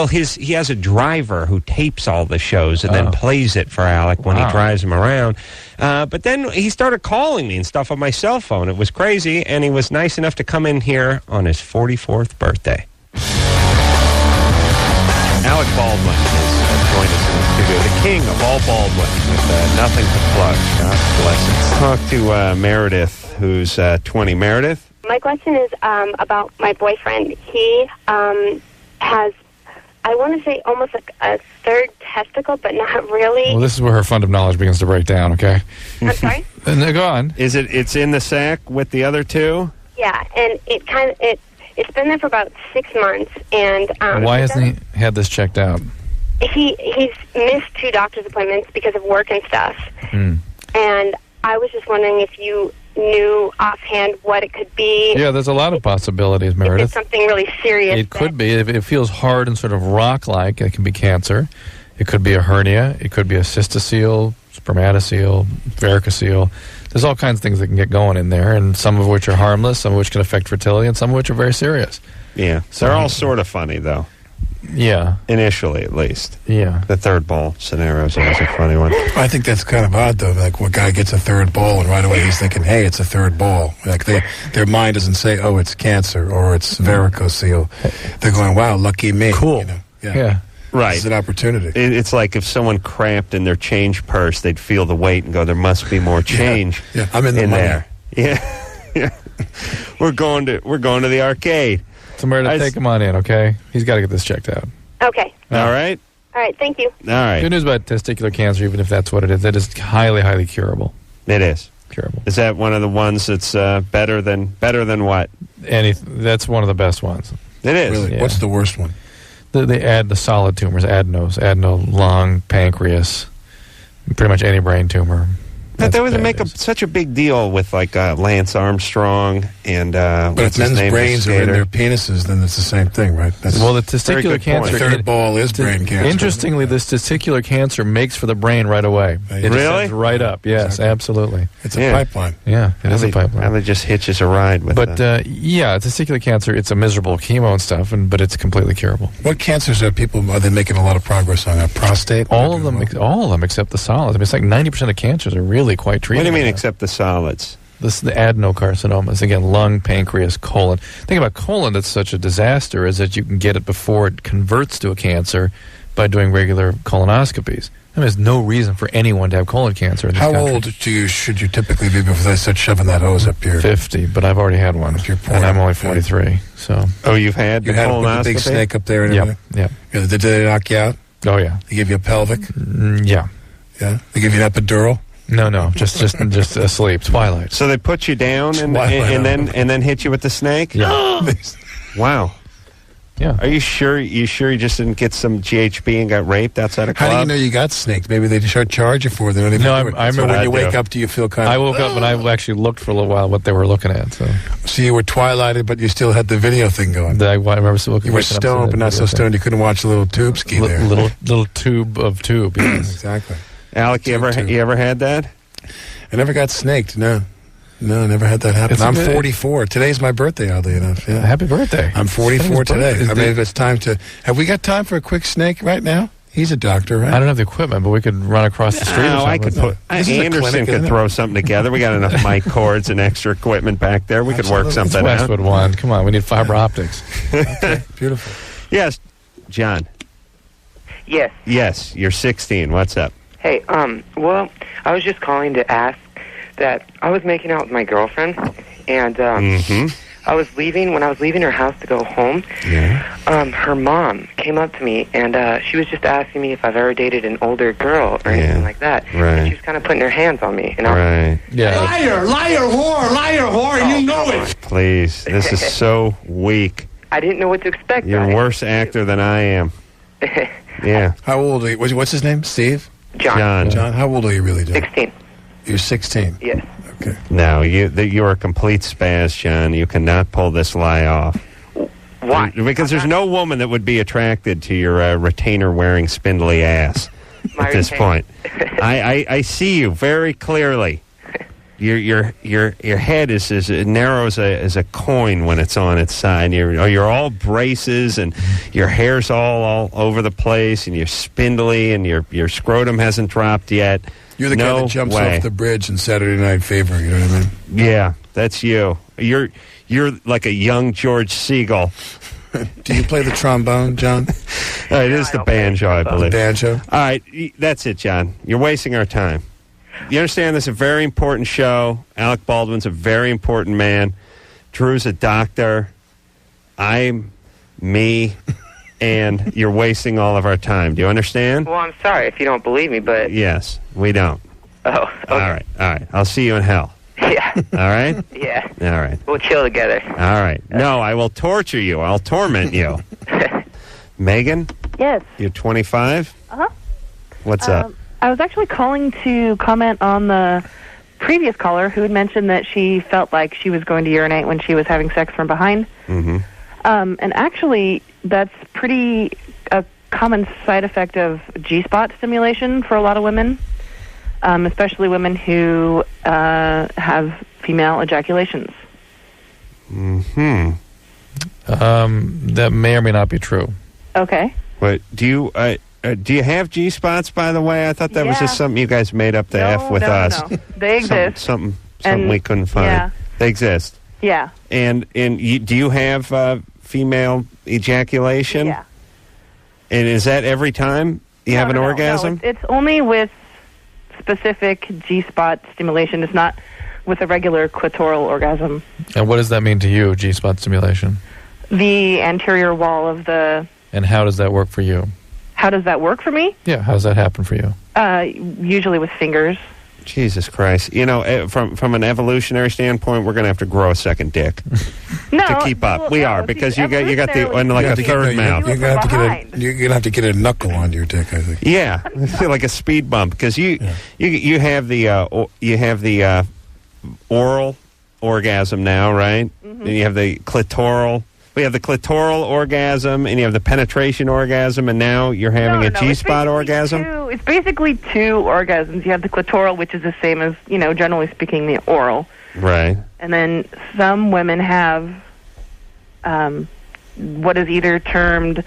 he has a driver who tapes all the shows and then plays it for Alec when he drives him around. But then he started calling me and stuff on my cell phone. It was crazy, and he was nice enough to come in here on his 44th birthday. Alec Baldwin has joined us in the studio, the king of all Baldwin, with nothing to plug. God bless him. Let's talk to Meredith, who's 20. Meredith? My question is about my boyfriend. He has, I want to say, almost like a third testicle, but not really. Well, this is where her fund of knowledge begins to break down, okay? I'm sorry? Go on. It's in the sack with the other two? Yeah, and it's been there for about 6 months, and why hasn't he had this checked out? He's missed 2 doctor's appointments because of work and stuff. And I was just wondering if you knew offhand what it could be. Yeah, there's a lot of possibilities, If Meredith. it's something really serious. It could be. If it feels hard and sort of rock-like, it can be cancer. It could be a hernia. It could be a cystocele, spermatocele, varicocele. There's all kinds of things that can get going in there, and some of which are harmless, some of which can affect fertility, and some of which are very serious. Yeah. So they're all sort of funny, though. Yeah. Initially, at least. Yeah. The third ball scenario is always a funny one. I think that's kind of odd, though. Like, a guy gets a third ball, and right away he's thinking, hey, it's a third ball. Like, their mind doesn't say, oh, it's cancer, or it's varicocele. They're going, wow, lucky me. Cool. You know? Yeah. Right. It's an opportunity. It's like if someone cramped in their change purse, they'd feel the weight and go, there must be more change I'm in the money. there. Yeah. We're going to the arcade. So, Meredith, take him on in, okay? He's got to get this checked out. Okay. All right? All right, thank you. All right. Good news about testicular cancer, even if that's what it is. That is highly, highly curable. It is. Curable. Is that one of the ones that's better than what? That's one of the best ones. It is. Really? Yeah. What's the worst one? They add the solid tumors, adeno, lung, pancreas, pretty much any brain tumor. But they would make such a big deal with like Lance Armstrong and but if men's brains are in their penises, then it's the same thing, right? Well, the testicular cancer. The third ball is brain cancer. Interestingly, this testicular cancer makes for the brain right away. It really? Sends right up. Yes, absolutely. It's a pipeline. Yeah, it is a pipeline. Now they just hitches a ride with. But testicular cancer. It's a miserable chemo and stuff, but it's completely curable. What cancers are they making a lot of progress on? Prostate? All of them except the solids. I mean, it's like 90% of cancers are really quite treatable. What do you mean, except the solids? This is the adenocarcinomas. Again, lung, pancreas, colon. The thing about colon that's such a disaster is that you can get it before it converts to a cancer by doing regular colonoscopies. I mean, there's no reason for anyone to have colon cancer in this country. How old should you typically be before they start shoving that hose up here? 50, but I've already had one, and I'm only 43. So. Oh, you've had the colonoscopy? The big snake up there and everything? Yep. Yeah, did they knock you out? Oh, yeah. They give you a pelvic? Yeah. Yeah? They give you an epidural? No, just asleep. Twilight. So they put you down and then hit you with the snake? Yeah. Wow. Yeah. Are you sure? You just didn't get some GHB and got raped outside a club? How do you know you got snaked? Maybe they just charge you for it. They don't even No, do it. I remember So when I you wake do. up, do you feel kind of... I woke up and I actually looked for a little while what they were looking at. So you were twilighted, but you still had the video thing going. I remember still looking. You were waking up stoned, to but the not so video thing. stoned you couldn't watch the little tube ski there. Little tube of tube. Yes. Exactly. Alec, you ever had that? I never got snaked, no. No, I never had that happen. It's I'm good. 44. Today's my birthday, oddly enough. Yeah. Happy birthday. I'm 44 today. Is I mean, if it's time to... Have we got time for a quick snake right now? He's a doctor, right? I don't have the equipment, but we could run across the street. No, or I could something. put... This is a Anderson clinic, could isn't it? throw something together. We got enough mic cords and extra equipment back there. We could work Absolutely. something It's out. Westwood one. Come on, we need fiber optics. Okay, beautiful. Yes, John. Yes. Yes, you're 16. What's up? Hey, well, I was just calling to ask that I was making out with my girlfriend, and I was leaving. When I was leaving her house to go home, her mom came up to me, and she was just asking me if I've ever dated an older girl or anything like that. Right. And she was kind of putting her hands on me, and I was Right. Yeah. Liar, whore, and you know it. Please, this is so weak. I didn't know what to expect. You're a worse actor than I am. Yeah. How old are you? What's his name? Steve? John. John, how old are you really, John? 16. You're 16. Yes. Okay. No, you're a complete spaz, John. You cannot pull this lie off. Why? Because there's no woman that would be attracted to your retainer-wearing spindly ass at this point. I see you very clearly. Your head is as narrow as a coin when it's on its side. You're all braces, and your hair's all over the place, and you're spindly, and your scrotum hasn't dropped yet. You're the guy that jumps off the bridge in Saturday Night Fever, you know what I mean? Yeah, that's you. You're like a young George Segal. Do you play the trombone, John? It is the banjo, I believe. Banjo? All right, that's it, John. You're wasting our time. You understand this is a very important show. Alec Baldwin's a very important man. Drew's a doctor. I'm me. And you're wasting all of our time. Do you understand? Well, I'm sorry if you don't believe me, but... Yes, we don't. Oh, okay. All right. I'll see you in hell. Yeah. All right? Yeah. All right. We'll chill together. All right. No, I will torture you. I'll torment you. Megan? Yes. You're 25? Uh-huh. What's up? I was actually calling to comment on the previous caller who had mentioned that she felt like she was going to urinate when she was having sex from behind. Mm-hmm. And actually, that's pretty a common side effect of G-spot stimulation for a lot of women, especially women who have female ejaculations. Mm-hmm. That may or may not be true. Okay. But do you have G-spots, by the way? I thought that was just something you guys made up to F with us. No. They exist. Something And- we couldn't find. yeah. They exist. Yeah. And do you have female ejaculation? Yeah. And is that every time you have an orgasm? No, it's only with specific G-spot stimulation. It's not with a regular clitoral orgasm. And what does that mean to you, G-spot stimulation? The anterior wall of the... And how does that work for you? How does that work for me? Yeah, how does that happen for you? Usually with fingers. Jesus Christ! You know, from an evolutionary standpoint, we're going to have to grow a second dick to keep up. We are, because you got the like a third mouth. You're gonna have to get a knuckle on your dick, I think. Yeah, like a speed bump, because you have the oral orgasm now, right? Mm-hmm. And you have the clitoral. We have the clitoral orgasm, and you have the penetration orgasm, and now you're having a G-spot orgasm. It's basically two orgasms. You have the clitoral, which is the same as, generally speaking, the oral. Right. And then some women have what is either termed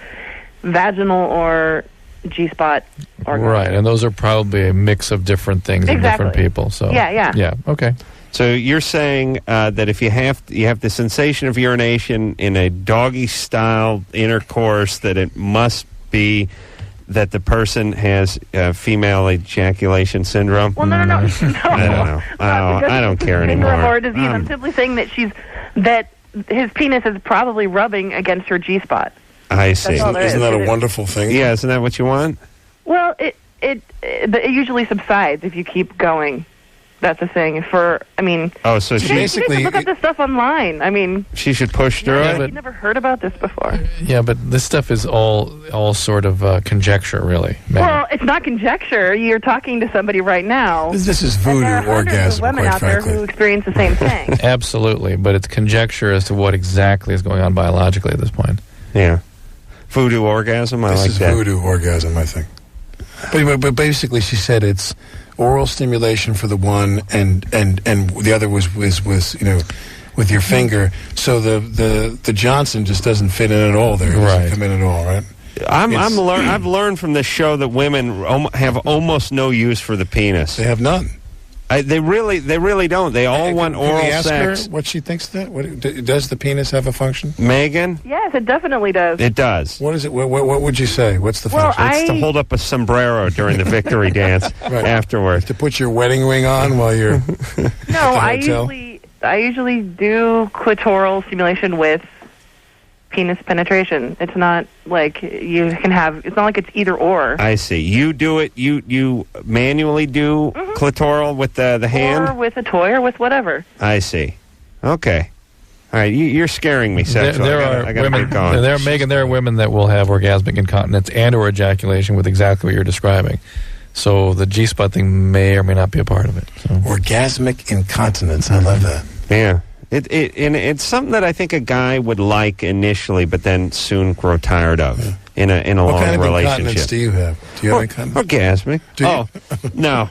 vaginal or G-spot orgasm. Right, and those are probably a mix of different things in different people. So Yeah. Okay. So you're saying that if you have the sensation of urination in a doggy-style intercourse, that it must be that the person has female ejaculation syndrome? Well, no. I don't know. I don't care anymore. Or disease. I'm simply saying that his penis is probably rubbing against her G-spot. I see. Isn't that a wonderful thing? Yeah, isn't that what you want? Well, it usually subsides if you keep going. that's a thing. Oh, so you guys should look up this stuff online. I mean, she should push through it. I've never heard about this before. Yeah, but this stuff is all sort of conjecture, really. Well, it's not conjecture. You're talking to somebody right now. This is voodoo and there are hundreds orgasm, of women quite out there frankly. who experience the same thing. Absolutely, but it's conjecture as to what exactly is going on biologically at this point. Yeah. Voodoo orgasm, I like that. This is voodoo orgasm, I think. But basically, she said it's oral stimulation for the one, and the other was with your finger. So the Johnson just doesn't fit in at all. There, it doesn't come in at all, right? I've learned from this show that women have almost no use for the penis. They have none. They really don't. They all want oral Can we ask sex. her what she thinks that? Does the penis have a function? Megan? Yes, it definitely does. It does. What is it? What would you say? What's the function? It's to hold up a sombrero during the victory dance afterwards. To put your wedding ring on while you're No, I usually do clitoral stimulation with penis penetration. It's not like you can have. It's not like it's either or. I see. You do it. You manually do clitoral with the hand, or with a toy, or with whatever. I see. Okay. All right. You're scaring me, sexually. I gotta women. get going. There are women that will have orgasmic incontinence and/or ejaculation with exactly what you're describing. So the G-spot thing may or may not be a part of it. So. Orgasmic incontinence. I love that. Yeah. It's something that I think a guy would like initially, but then soon grow tired of in a long What kind of relationship. incontinence do you have? Do you have incontinence? Orgasmic. Do you? Oh, no.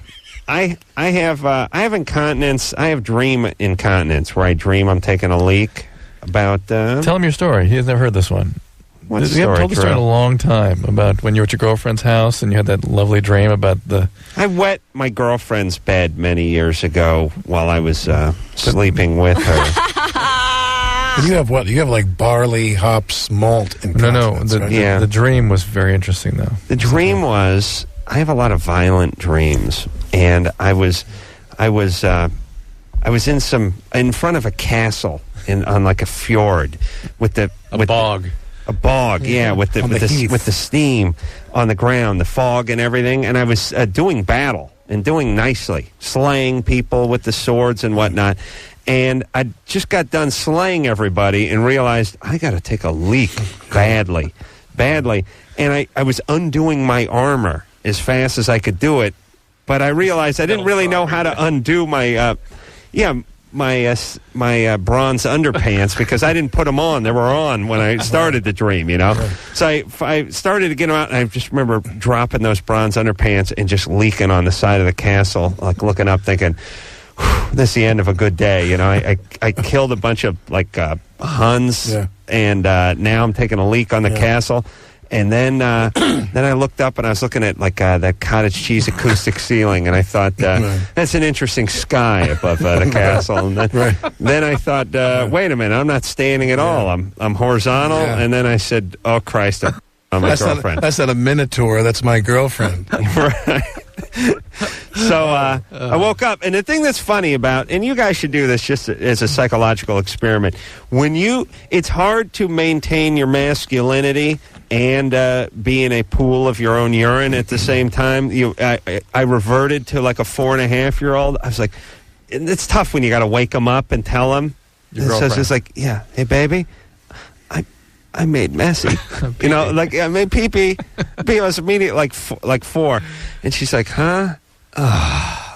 I have incontinence. I have dream incontinence where I dream I'm taking a leak about. Tell him your story. He has never heard this one. What You haven't told the story in a long time about when you were at your girlfriend's house and you had that lovely dream about the... I wet my girlfriend's bed many years ago while I was sleeping with her. But you have what? You have like barley, hops, malt, and No. The dream was very interesting, though. The dream was I have a lot of violent dreams, and I was in front of a castle on like a fjord with the bog. A bog, yeah, with the steam on the ground, the fog and everything, and I was doing battle and doing nicely, slaying people with the swords and whatnot. And I just got done slaying everybody and realized I got to take a leak badly. And I was undoing my armor as fast as I could do it, but I realized I didn't really know how to undo my my bronze underpants because I didn't put them on. They were on when I started the dream, So I started to get them out, and I just remember dropping those bronze underpants and just leaking on the side of the castle, like looking up thinking, this is the end of a good day. I killed a bunch of Huns, and now I'm taking a leak on the castle. And then I looked up and I was looking at that cottage cheese acoustic ceiling, and I thought that's an interesting sky above the castle. And then I thought, wait a minute, I'm not standing at all. I'm horizontal. And then I said, oh Christ, I'm my girlfriend. That's not a minotaur. That's my girlfriend. Right. So I woke up, and the thing that's funny about, and you guys should do this just as a psychological experiment, it's hard to maintain your masculinity and be in a pool of your own urine at the same time. I reverted to like a 4.5-year-old. I was like, it's tough when you got to wake them up and tell them. So it's just like, yeah, hey baby, I made messy. I made pee-pee. I was immediately like 4. And she's like, huh?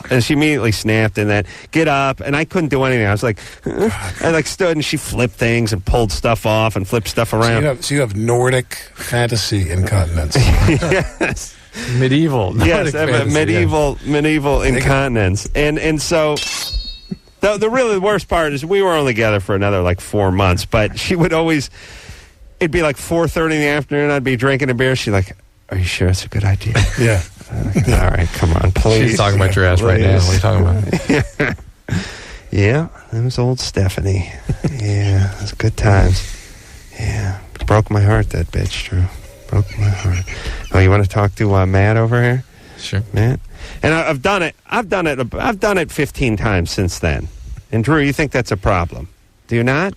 And she immediately snapped and then get up, and I couldn't do anything. I was like, I stood, and she flipped things and pulled stuff off and flipped stuff around. So you have Nordic fantasy incontinence. Yes. Medieval. Yes, medieval incontinence. And so the really worst part is we were only together for another 4 months, but she would always, it'd be 4:30 in the afternoon, I'd be drinking a beer, she'd like, are you sure it's a good idea? Yeah. All right, come on, please. She's talking about your ass right now. What are you talking about? Yeah, that was old Stephanie. Yeah, it was good times. Yeah, broke my heart, that bitch, Drew. Broke my heart. Oh, you want to talk to Matt over here? Sure. Matt? And I've done it 15 times since then. And Drew, you think that's a problem? Do you not?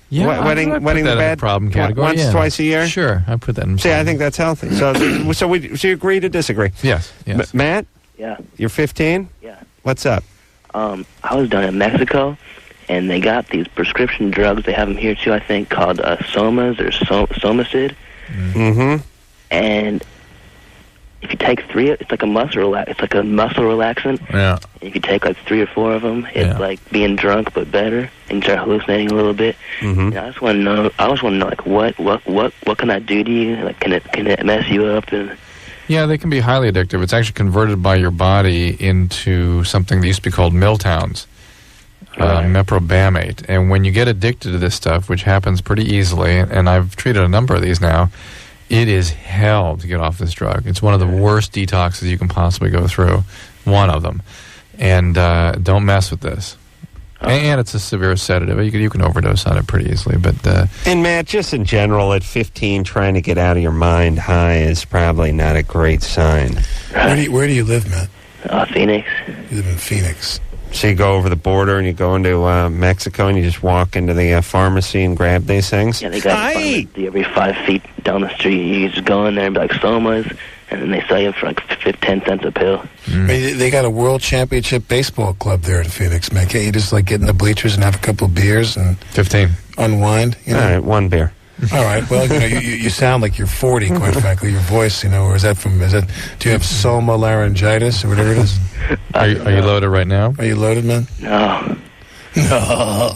Yeah, wedding that the bed problem category. Once, twice a year. Sure, I put that in. See, I think that's healthy. So you agree to disagree? Yes. Matt? Yeah. You're 15? Yeah. What's up? I was down in Mexico, and they got these prescription drugs. They have them here, too, I think, called Somas or Somacid. Mm-hmm. And if you take 3, it's like a muscle relaxant. Yeah. If you take like 3 or 4 of them, it's like being drunk but better, and you start hallucinating a little bit. Mm-hmm. And I just want to know. Like what can I do to you? Like can it mess you up? And Yeah, they can be highly addictive. It's actually converted by your body into something that used to be called Miltowns, meprobamate. And when you get addicted to this stuff, which happens pretty easily, and I've treated a number of these now, it is hell to get off this drug. It's one of the worst detoxes you can possibly go through, one of them. And don't mess with this. And it's a severe sedative. You can overdose on it pretty easily. But and Matt, just in general, at 15, trying to get out of your mind high is probably not a great sign. Where do you live, Matt? Phoenix. You live in Phoenix. So you go over the border and you go into Mexico and you just walk into the pharmacy and grab these things? Yeah, they got every 5 feet down the street. You just go in there and be like Somas, and then they sell you for like 10 cents a pill. I mean, they got a world championship baseball club there in Phoenix, man. Can't you just like get in the bleachers and have a couple of beers and 15 unwind? You know? All right, 1 beer. All right. Well, you sound like you're 40, quite frankly. Your voice, or is that do you have soma laryngitis or whatever it is? Are you loaded right now? Are you loaded, man? No. No.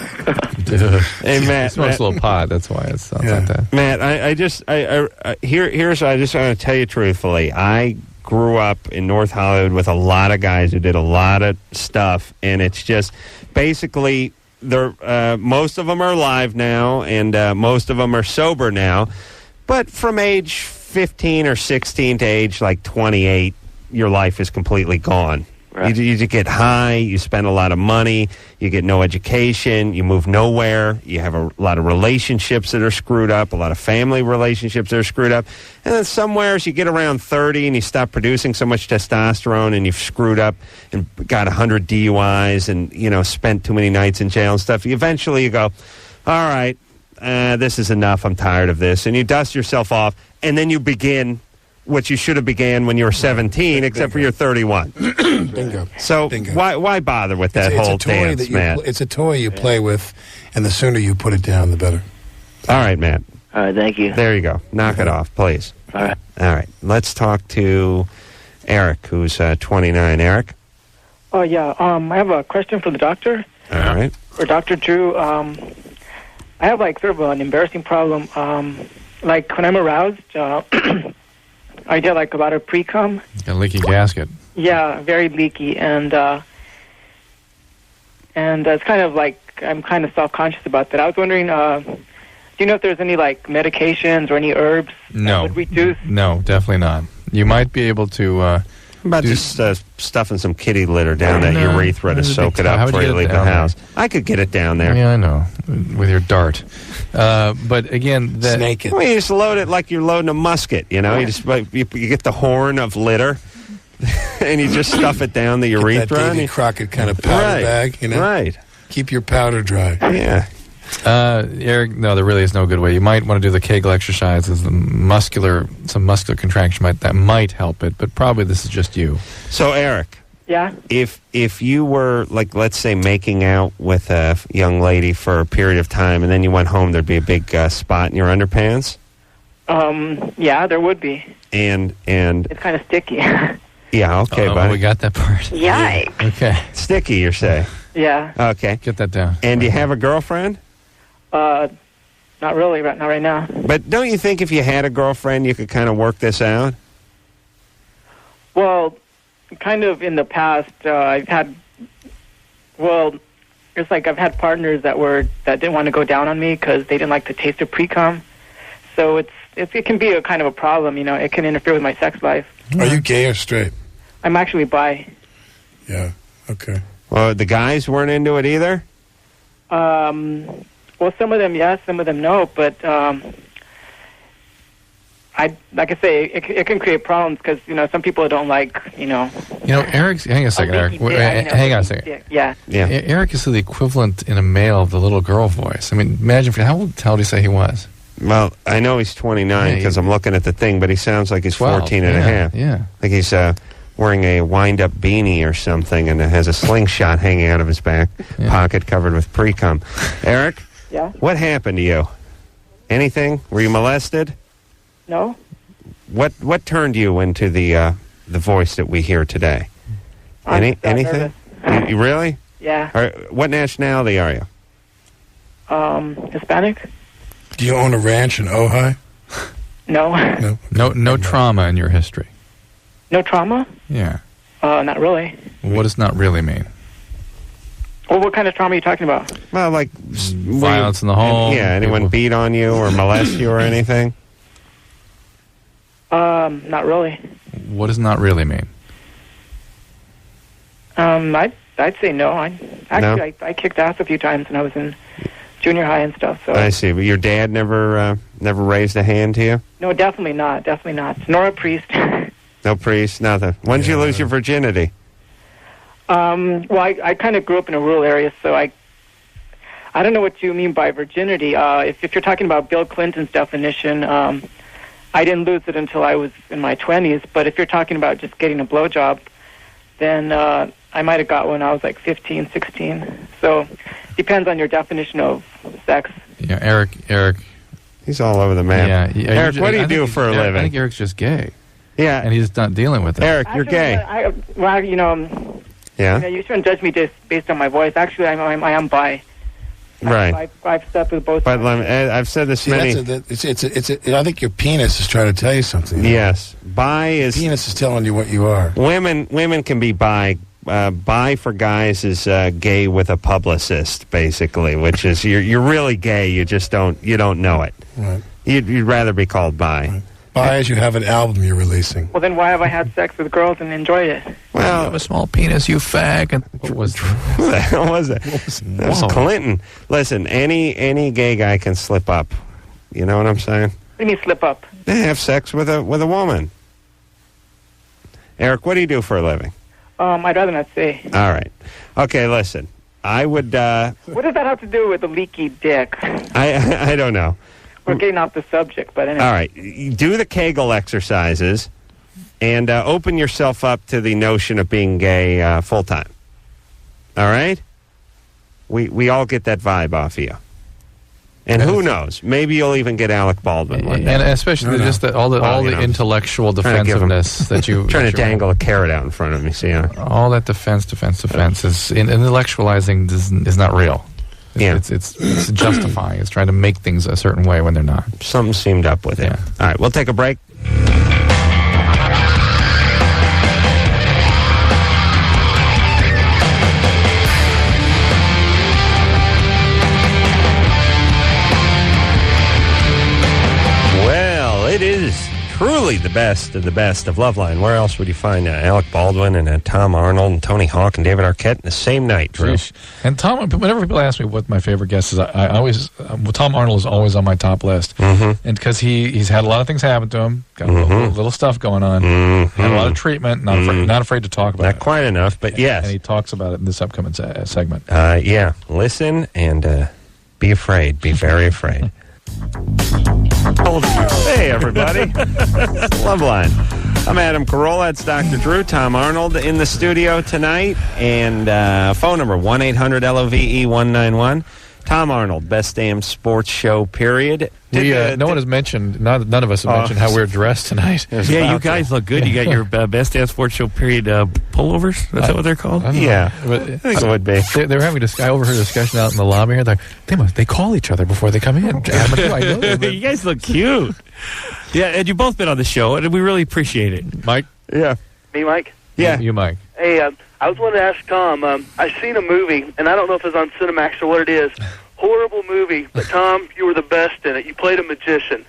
Hey, Matt. Smokes a little pot, that's why it sounds like that. Matt, I just want to tell you truthfully. I grew up in North Hollywood with a lot of guys who did a lot of stuff, and it's just basically most of them are alive now, and most of them are sober now. But from age 15 or 16 to age like 28, your life is completely gone. Right. You just get high, you spend a lot of money, you get no education, you move nowhere, you have a lot of relationships that are screwed up, a lot of family relationships that are screwed up. And then somewhere as you get around 30 and you stop producing so much testosterone and you've screwed up and got 100 DUIs and, spent too many nights in jail and stuff, eventually you go, all right, this is enough, I'm tired of this. And you dust yourself off, and then you begin what you should have began when you were 17, except for you're 31. Bingo. So Bingo. Why bother with that whole dance, Matt? It's a toy you play with, and the sooner you put it down, the better. All right, Matt. All right, thank you. There you go. Knock it off, please. All right. All right. Let's talk to Eric, who's 29. Eric? Oh, yeah. I have a question for the doctor. All right. For Dr. Drew. I have, sort of an embarrassing problem. When I'm aroused, I get, a lot of pre-cum. A leaky gasket. Yeah, very leaky. And it's kind of I'm kind of self-conscious about that. I was wondering, do you know if there's any, medications or any herbs that would reduce? No, definitely not. You might be able to... about just stuffing some kitty litter down that urethra to soak it up before you leave the house. I could get it down there. Yeah, I know. With your dart. But again... Snake it. Well, you just load it like you're loading a musket, You get the horn of litter, and you just stuff it down the urethra. Get that Davy Crockett kind of powder bag, Right. Keep your powder dry. Yeah. Eric, no, there really is no good way. You might want to do the Kegel exercises, some muscular contraction that might help it, but probably this is just you. So, Eric. Yeah? If you were, let's say, making out with a young lady for a period of time, and then you went home, there'd be a big spot in your underpants? Yeah, there would be. And it's kind of sticky. Yeah, okay, buddy. We got that part. Yikes. Okay. Sticky, you say? Yeah. Okay. Get that down. And do you have a girlfriend? Not really, not right now. But don't you think if you had a girlfriend, you could kind of work this out? Well, kind of in the past, I've had I've had partners that didn't want to go down on me because they didn't like the taste of pre-cum. So it can be a kind of a problem, It can interfere with my sex life. Are you gay or straight? I'm actually bi. Yeah. Okay. Well, the guys weren't into it either? Well, some of them yes, some of them no, but it can create problems because some people don't like Eric's. Hang on a second, Eric. Hang on a second. Yeah. Eric is the equivalent in a male of the little girl voice. I mean, imagine how old did he say he was? Well, I know he's 29 because I'm looking at the thing, but he sounds like he's 14 and a half. Yeah. Like he's wearing a wind-up beanie or something, and has a slingshot hanging out of his back pocket covered with pre-cum. Eric? Yeah? What happened to you? Anything? Were you molested? No? What turned you into the voice that we hear today? Anything? You really? Yeah. What nationality are you? Hispanic? Do you own a ranch in Ojai? No. No trauma in your history. No trauma? Yeah. Not really. What does not really mean? Well, what kind of trauma are you talking about? Well, like violence in the home. Yeah, anyone beat on you or molest you or anything? Not really. What does not really mean? I'd say no. I kicked ass a few times when I was in junior high and stuff. So I see. But your dad never raised a hand to you? no, definitely not. Definitely not. Nor a priest. No priest, nothing. When did you lose your virginity? Well, I kind of grew up in a rural area, so I don't know what you mean by virginity. If you're talking about Bill Clinton's definition, I didn't lose it until I was in my 20s. But if you're talking about just getting a blowjob, then I might have got one when I was like 15, 16. So depends on your definition of sex. Yeah, Eric. He's all over the map. Yeah, Eric, what do you do for a living? I think Eric's just gay. Yeah. And he's not dealing with it. Eric, you're gay. Yeah. You shouldn't judge me just based on my voice. Actually, I am bi. Right. I've slept with both. But I've said this many. I think your penis is trying to tell you something. Yes, bi is. Penis is telling you what you are. Women can be bi. Bi for guys is gay with a publicist, basically, which is you're really gay. You just don't know it. Right. You'd rather be called bi. Right. Bi is you have an album you're releasing. Well, then why have I had sex with girls and enjoyed it? Well, you have a small penis, you fag. And what was who the hell was it? That was Clinton. Listen, any gay guy can slip up. You know what I'm saying? What do you mean slip up? They have sex with a woman. Eric, what do you do for a living? I'd rather not say. All right. Okay, listen. I would... what does that have to do with a leaky dick? I don't know. We're getting off the subject, but anyway. All right. Do the Kegel exercises and open yourself up to the notion of being gay full-time. All right? We all get that vibe off of you. And who knows? Maybe you'll even get Alec Baldwin one day. And especially just all the intellectual defensiveness that you... trying to dangle a carrot out in front of me, see? All that defense is... Intellectualizing is not real. It's justifying. It's trying to make things a certain way when they're not. Something seemed up with it. Yeah. All right, we'll take a break. Well, it is truly the best of Loveline. Where else would you find Alec Baldwin and Tom Arnold and Tony Hawk and David Arquette in the same night, Drew? Jeez. And Tom, whenever people ask me what my favorite guest is, I always Tom Arnold is always on my top list, and because he's had a lot of things happen to him, got a little stuff going on, had a lot of treatment, not afraid to talk about it. Not quite enough, but yes, and he talks about it in this upcoming segment. Yeah, listen and be afraid, be very afraid. Hey, everybody. Loveline. I'm Adam Carolla. It's Dr. Drew. Tom Arnold in the studio tonight. And phone number 1-800-LOVE-191. Tom Arnold, best damn sports show, period. No one has mentioned, none of us have mentioned how we're dressed tonight. Yeah, you guys look good. You got your best damn sports show, period, pullovers? Is that what they're called? Yeah, I think it would be. They were having I overheard a discussion out in the lobby here. They call each other before they come in. I know them. You guys look cute. Yeah, and you've both been on the show, and we really appreciate it. Mike? Yeah. Me, Mike? Yeah. You, Mike. Hey, I was wanting to ask Tom, I seen a movie, and I don't know if it's on Cinemax or what it is. Horrible movie, but Tom, you were the best in it. You played a magician.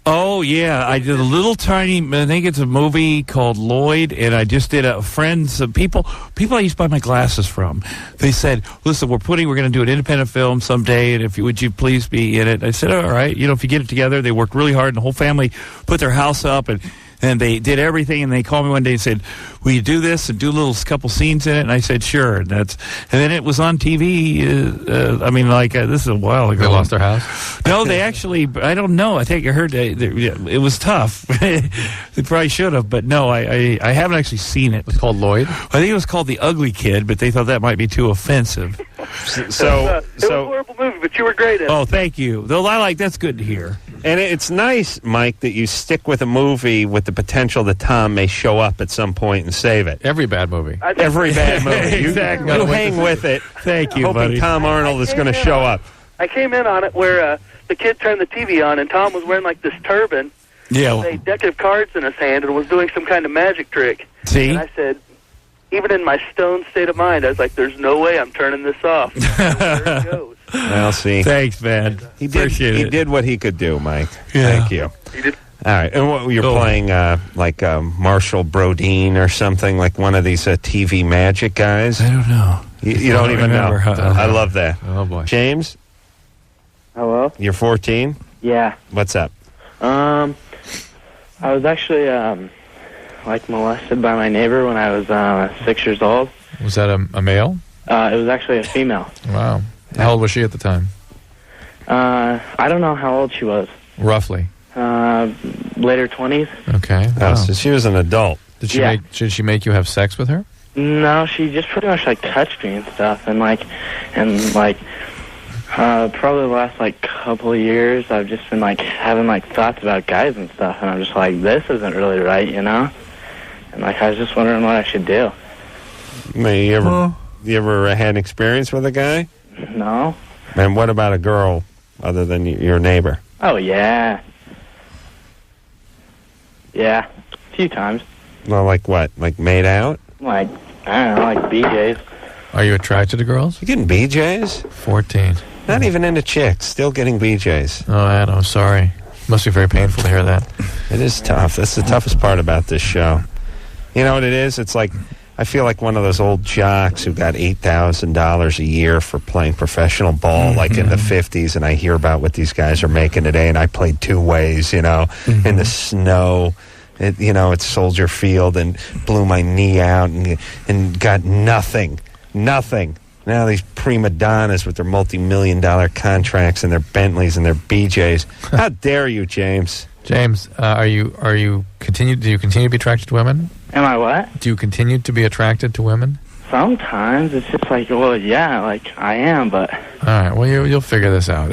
Oh, yeah. I did a little tiny, I think it's a movie called Lloyd, and I just did people I used to buy my glasses from. They said, listen, we're going to do an independent film someday, and would you please be in it? I said, all right. If you get it together, they worked really hard, and the whole family put their house up, and And they did everything, and they called me one day and said, "Will you do this and do a little couple scenes in it?" And I said, "Sure." And then it was on TV. This is a while ago. They lost their house? No, they actually. I don't know. I think I heard it was tough. They probably should have, but no, I haven't actually seen it. It's called Lloyd. I think it was called The Ugly Kid, but they thought that might be too offensive. It was a horrible movie, but you were great at it. Oh, thank you. Though that's good to hear. And it's nice, Mike, that you stick with a movie with the potential that Tom may show up at some point and save it. Every bad movie. Every bad movie. Exactly. You hang with it. Thank you, hoping buddy. Tom Arnold is going to show up. I came in on it where the kid turned the TV on, and Tom was wearing like this turban Yeah. with a deck of cards in his hand and was doing some kind of magic trick. See? And I said, even in my stoned state of mind, I was like, there's no way I'm turning this off. There it goes. Well, see. Thanks, man. He did, Appreciate it. He did what he could do, Mike. Yeah. Thank you. He did. All right. And what, you're playing Marshall Brodeen or something, like one of these TV magic guys? I don't know. You don't even know. remember. I love that. Oh, boy. James, Hello? you're 14? Yeah. What's up? I was actually molested by my neighbor when I was 6 years old. Was that a male? It was actually a female. Wow. How old was she at the time? I don't know how old she was. Roughly. Later 20s. Okay. Oh, so she was an adult. Did she Yeah. did she make you have sex with her? No, she just pretty much touched me and stuff, and probably the last couple of years I've just been having thoughts about guys and stuff, and I'm just like, this isn't really right, you know? And I was just wondering what I should do. You ever had an experience with a guy? No. And what about a girl other than your neighbor? Oh yeah. Yeah, a few times. Well, like what? Like made out? I don't know, BJ's. Are you attracted to girls? You getting BJ's? 14. Not even into chicks. Still getting BJ's. Oh, Adam, I'm sorry. Must be very painful to hear that. It is tough. That's the toughest part about this show. You know what it is? It's like, I feel like one of those old jocks who got $8,000 a year for playing professional ball, like in the 50s, and I hear about what these guys are making today, and I played two ways, in the snow, at Soldier Field, and blew my knee out and got nothing. Now these prima donnas with their multi-million-dollar contracts and their Bentleys and their BJs. How dare you, James? James, do you continue to be attracted to women? Am I what? Do you continue to be attracted to women? Sometimes. It's just I am, but... All right, well, you'll figure this out.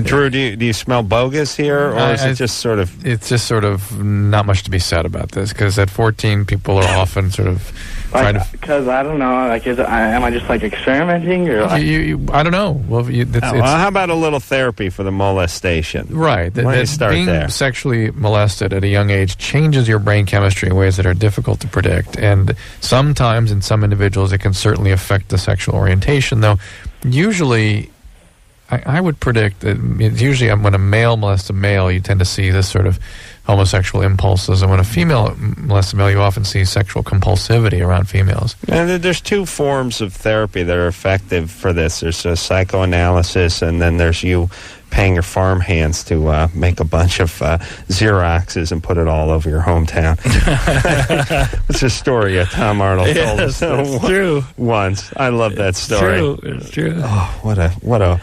Drew, do you smell bogus here, or is it just sort of... It's just sort of not much to be said about this, because at 14, people are often sort of trying to... Because, I don't know, am I just, experimenting, or... I don't know. Well, how about a little therapy for the molestation? Right. Why don't you start being there? sexually molested at a young age changes your brain chemistry in ways that are difficult to predict, and sometimes, in some individuals, it can certainly affect the sexual orientation, though usually... I would predict that usually when a male molests a male, you tend to see this sort of homosexual impulses, and when a female molests a male, you often see sexual compulsivity around females. And there's two forms of therapy that are effective for this. There's a psychoanalysis, and then there's you paying your farm hands to make a bunch of Xeroxes and put it all over your hometown. It's a story Tom Arnold told us. That's true. Once. I love that story. It's true. Oh,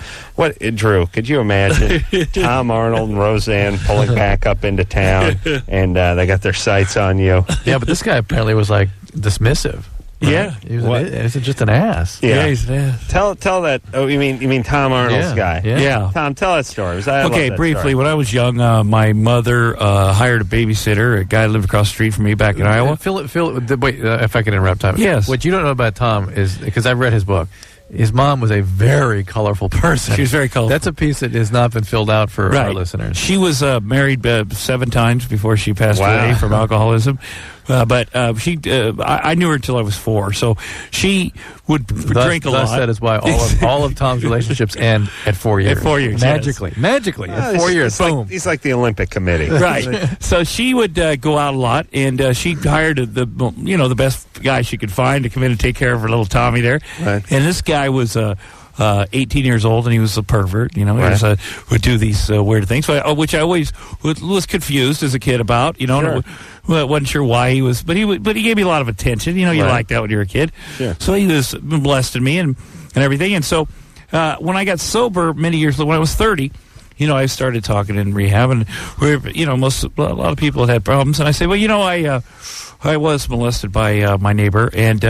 Drew, could you imagine Tom Arnold and Roseanne pulling back up into town, and they got their sights on you? Yeah, but this guy apparently was dismissive. Yeah, he was just an ass. Yeah, he's an ass. Tell that. Oh, you mean Tom Arnold's guy? Yeah. Tom, tell that story. Okay, briefly. When I was young, my mother hired a babysitter, a guy who lived across the street from me back in Iowa. Phil, wait, if I can interrupt, Tom. Yes. What you don't know about Tom is, because I've read his book, his mom was a very colorful person. She was very colorful. That's a piece that has not been filled out for our listeners. She was married 7 times before she passed away from alcoholism. I knew her until I was 4, so she would drink a lot. That is why all of Tom's relationships end at 4 years. At 4 years, magically, at 4 years, boom. He's like the Olympic Committee, right? So she would go out a lot, and she hired the best guy she could find to come in and take care of her little Tommy there. Right. And this guy was 18 years old, and he was a pervert. You know, he was, would do these weird things, which I always was confused as a kid about. You know, wasn't sure why he was, but he gave me a lot of attention. You know, you like that when you're a kid. Sure. So he was molesting me and everything. And so when I got sober many years later, when I was 30. You know, I started talking in rehab, and a lot of people had problems. And I said, well, you know, I was molested by my neighbor, and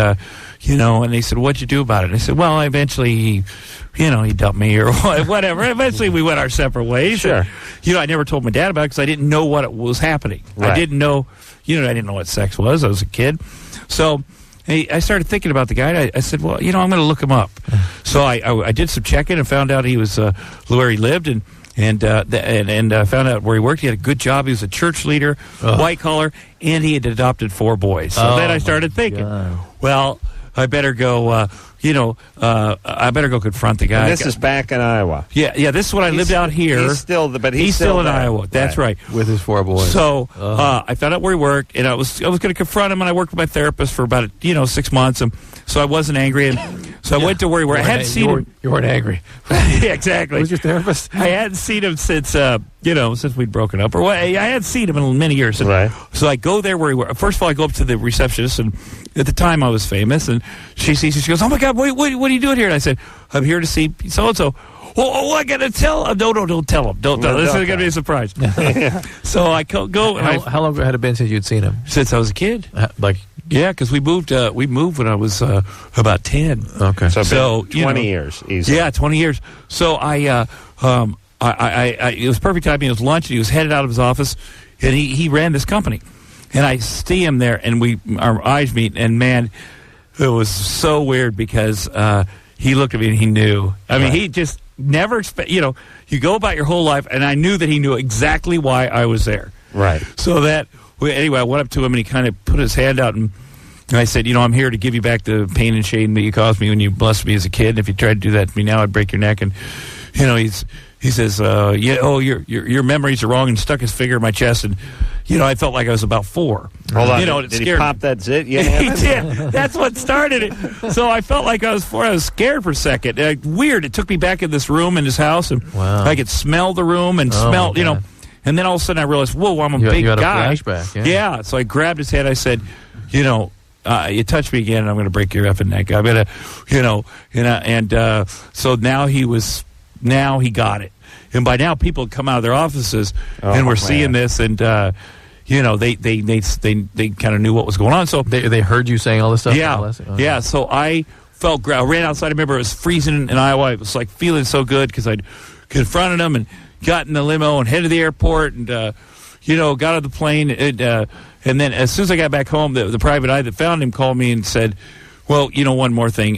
you know, and they said, what'd you do about it? And I said, well, eventually, he dumped me or whatever. Eventually, we went our separate ways. Sure. And, you know, I never told my dad about it because I didn't know what was happening. Right. I didn't know what sex was. I was a kid, so. I started thinking about the guy. I said, well, I'm going to look him up. So I did some checking and found out he was where he lived and found out where he worked. He had a good job. He was a church leader, white collar, and he had adopted 4 boys. So then I started thinking, well, I better go. I better go confront the guy. And this is back in Iowa. Yeah. This is when I lived out here. He's still in Iowa. That's right. With his 4 boys. So I found out where he worked, and I was going to confront him. And I worked with my therapist for about 6 months, and so I wasn't angry. And so I went to where he worked. I hadn't seen him. You weren't angry. Yeah, exactly. Who's your therapist? I hadn't seen him since we'd broken up, or I hadn't seen him in many years. And so I go there where he worked. First of all, I go up to the receptionist, and at the time I was famous, and she sees. She goes, "Oh my God, what are you doing here?" And I said, "I'm here to see so and so." Oh, I gotta tell him. No, don't tell him. Don't tell him. This is gonna be a surprise. So I go. And how long had it been since you'd seen him? Since I was a kid. Yeah, because we moved when I was about 10. Okay, so 20 years. Easily. Yeah, 20 years. So I it was perfect timing. It was lunch, and he was headed out of his office, and he ran this company, and I see him there, and our eyes meet, and man, it was so weird because he looked at me and he knew. I mean, he just never expect. You go about your whole life, and I knew that he knew exactly why I was there. Right. So anyway, I went up to him, and he kind of put his hand out, and I said, I'm here to give you back the pain and shame that you caused me when you molested me as a kid. And if you tried to do that to me now, I'd break your neck. And he says, your memories are wrong, and stuck his finger in my chest, and I felt like I was about 4. Hold on, did he pop that zit? Yeah, he did. That's what started it. So I felt like I was 4. I was scared for a second. Weird. It took me back in this room in his house, and I could smell the room and smell, and then all of a sudden I realized, whoa, I'm a big you had guy. A flashback. Yeah. So I grabbed his head. I said, you touch me again, and I'm going to break your effing neck. I'm going to, so now he got it. And by now, people come out of their offices, and we're seeing this, and they kind of knew what was going on. So they heard you saying all this stuff. Yeah. So I ran outside. I remember it was freezing in Iowa. It was like feeling so good because I'd confronted him and got in the limo and headed to the airport and got on the plane. And then as soon as I got back home, the private eye that found him called me and said, "Well, one more thing.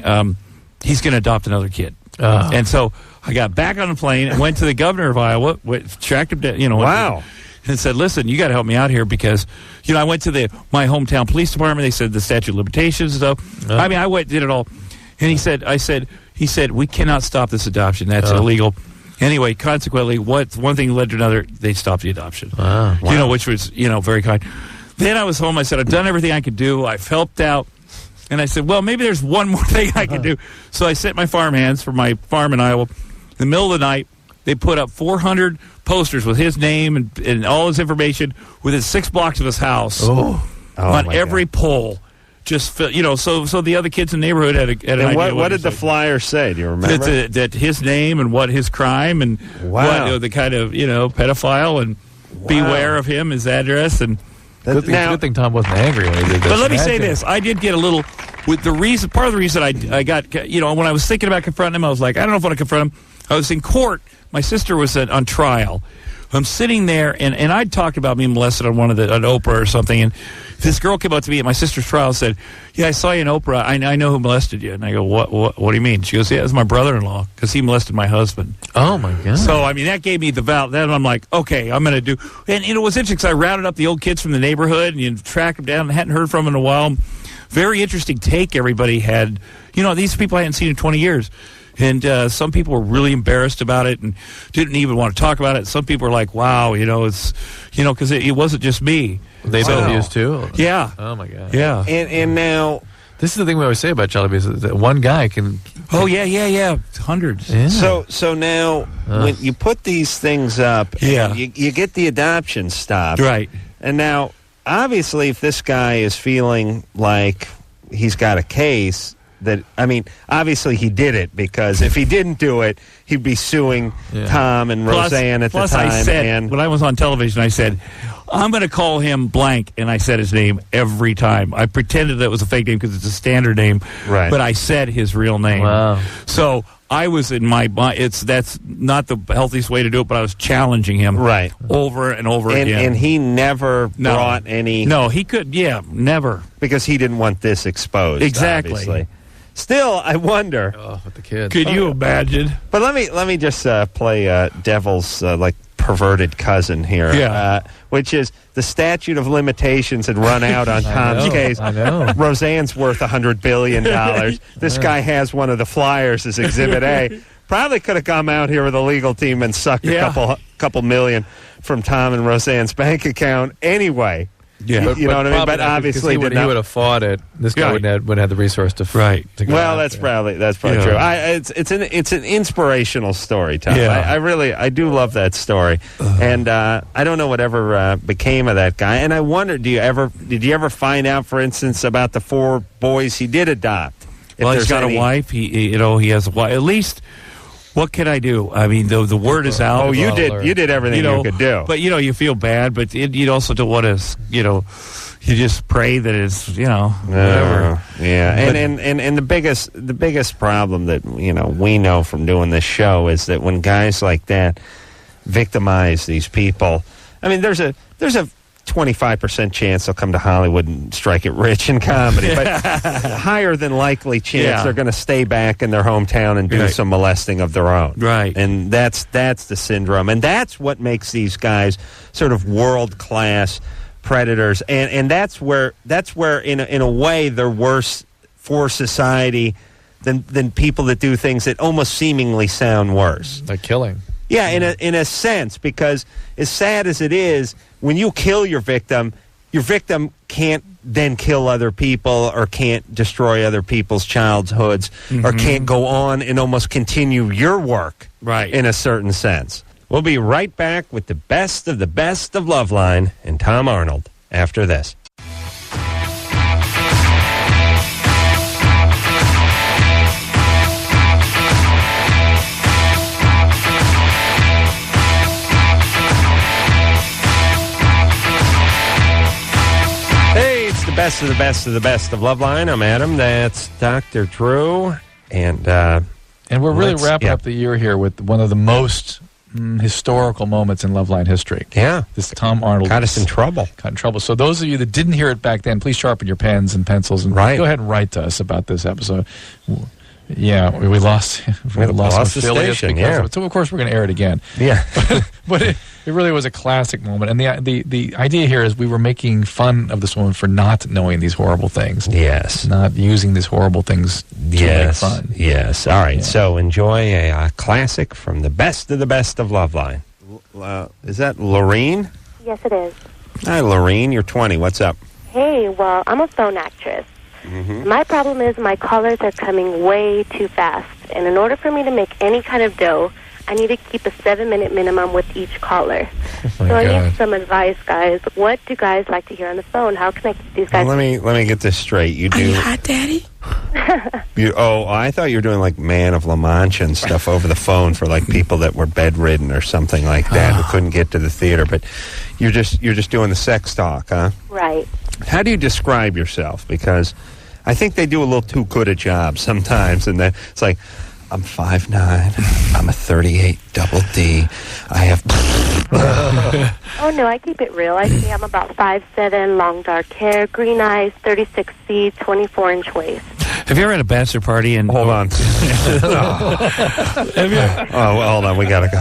He's going to adopt another kid." And so I got back on the plane and went to the governor of Iowa, tracked him down, wow, and said, "Listen, you got to help me out here because, I went to my hometown police department. They said the statute of limitations and stuff. I mean, I went did it all." And he said, "We cannot stop this adoption. That's illegal." Anyway, consequently, one thing led to another. They stopped the adoption. Wow. Which was very kind. Then I was home. I said, "I've done everything I could do. I've helped out." And I said, well, maybe there's one more thing I can do. So I sent my farmhands for my farm in Iowa. In the middle of the night, they put up 400 posters with his name and all his information within 6 blocks of his house on every pole. Just so the other kids in the neighborhood had an idea. What did the flyer say? Do you remember? That his name and what his crime and what the kind of pedophile and beware of him, his address and. Good thing Tom wasn't angry when he did this. But let me say this: I did get a little with the reason. Part of the reason I got when I was thinking about confronting him, I was like, I don't know if I want to confront him. I was in court. My sister was on trial. I'm sitting there, and I'd talked about being molested on on Oprah or something, and this girl came up to me at my sister's trial and said, "Yeah, I saw you in Oprah. I know who molested you." And I go, "What do you mean?" She goes, "Yeah, it was my brother-in-law because he molested my husband." Oh my God! So I mean, that gave me the vow. Then I'm like, okay, I'm going to do. And it was interesting because I rounded up the old kids from the neighborhood and tracked them down. And hadn't heard from them in a while. Very interesting take everybody had. These people I hadn't seen in 20 years. And some people were really embarrassed about it and didn't even want to talk about it. Some people were like, wow, it's, because it wasn't just me. They've been abused too? Yeah. Oh, my God. Yeah. And now... This is the thing we always say about child abuse, is that one guy can Oh, yeah. Hundreds. Yeah. So now, when you put these things up, and you get the adoption stopped. Right. And now, obviously, if this guy is feeling like he's got a case, obviously he did it, because if he didn't do it, he'd be suing Tom and Roseanne at the time. I said, when I was on television, I said, I'm going to call him blank, and I said his name every time. I pretended that it was a fake name because it's a standard name, right? But I said his real name. Wow. So I was in my mind. That's not the healthiest way to do it, but I was challenging him over and over again. And he never brought any. No, he could. Yeah, never, because he didn't want this exposed. Exactly. Obviously. Still, I wonder. Oh, with the kids. Could you imagine? But let me just play devil's perverted cousin here, which is the statute of limitations had run out on Tom's case. I know. Roseanne's worth $100 billion. This guy has one of the flyers as Exhibit A. Probably could have come out here with a legal team and sucked a couple million from Tom and Roseanne's bank account anyway. Yeah, you know what I mean. But obviously, he would have fought it. This guy wouldn't have the resource to to go well, that's probably true. It's an inspirational story, Tom. Yeah. I do love that story, and I don't know whatever became of that guy. And I wonder, did you ever find out, for instance, about the 4 boys he did adopt? Well, he's got a wife. He has a wife. At least, what can I do? I mean, the word is out. Oh, you did everything you could do. But you feel bad. But you also don't want to. You just pray that it's whatever. Yeah, and the biggest problem that we know from doing this show is that when guys like that victimize these people, I mean, there's a 25% chance they'll come to Hollywood and strike it rich in comedy, but higher than likely chance they're going to stay back in their hometown and do some molesting of their own. Right. And that's the syndrome. And that's what makes these guys sort of world-class predators. And that's where in a way they're worse for society than people that do things that almost seemingly sound worse. Like killing. Yeah, in a sense, because as sad as it is, when you kill your victim can't then kill other people or can't destroy other people's childhoods or can't go on and almost continue your work in a certain sense. We'll be right back with the best of Loveline and Tom Arnold after this. The best of Loveline. I'm Adam. That's Dr. Drew. And we're really wrapping up the year here with one of the most historical moments in Loveline history. Yeah. This Tom Arnold. Got us in trouble. So those of you that didn't hear it back then, please sharpen your pens and pencils and go ahead and write to us about this episode. Yeah, we lost the station. Yeah. So of course we're going to air it again. Yeah, but it really was a classic moment. And the idea here is we were making fun of this woman for not knowing these horrible things. Yes, not using these horrible things to make fun. Yes. All right. So enjoy a classic from the best of Loveline. Is that Lorene? Yes, it is. Hi, Lorene. You're 20. What's up? Hey, well, I'm a phone actress. My problem is my callers are coming way too fast, and in order for me to make any kind of dough, I need to keep a 7-minute minimum with each caller. I need some advice, guys. What do guys like to hear on the phone? How can I keep these guys? Well, let me get this straight. You do. Are you hot, Daddy? I thought you were doing like Man of La Mancha and stuff over the phone for like people that were bedridden or something like that who couldn't get to the theater. But you're just doing the sex talk, huh? Right. How do you describe yourself? Because I think they do a little too good a job sometimes, and then it's like, I'm 5'9", I'm a 38 double D, I have... Oh, no, I keep it real. I say I'm about 5'7", long dark hair, green eyes, 36 feet, 24-inch waist. Have you ever had a bachelor party and... Hold on. Hold on, we gotta go.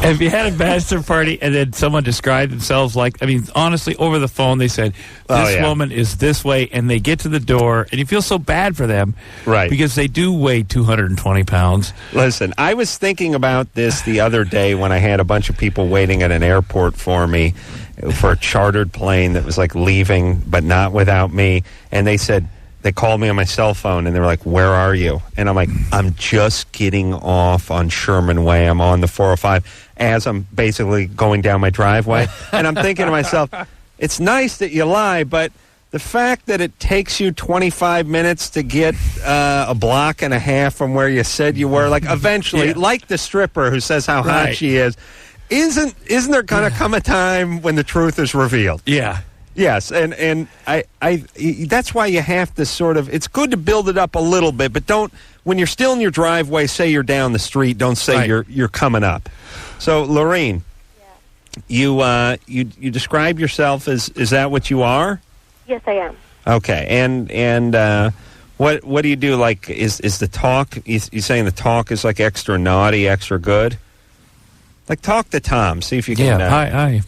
Have you had a bachelor party and then someone described themselves like, I mean, honestly, over the phone, they said, this woman is this way, and they get to the door, and you feel so bad for them. Right. Because they do weigh 220 pounds. Listen, I was thinking about this the other day when I had a bunch of people waiting at an airport for me for a chartered plane that was like leaving, but not without me, and they said, they called me on my cell phone, and they were like, "Where are you?" And I'm like, "I'm just getting off on Sherman Way. I'm on the 405 as I'm basically going down my driveway." And I'm thinking to myself, it's nice that you lie, but the fact that it takes you 25 minutes to get a block and a half from where you said you were, like eventually, like the stripper who says how hot she is, isn't there going to come a time when the truth is revealed? Yeah. Yes, and I that's why you have to sort of, it's good to build it up a little bit, but don't, when you're still in your driveway, say you're down the street, don't say you're coming up. So, Lorene, you describe yourself as, is that what you are? Yes, I am. Okay, and what do you do? Like, is the talk, you saying the talk is like extra naughty, extra good? Like, talk to Tom, see if you can... Hi.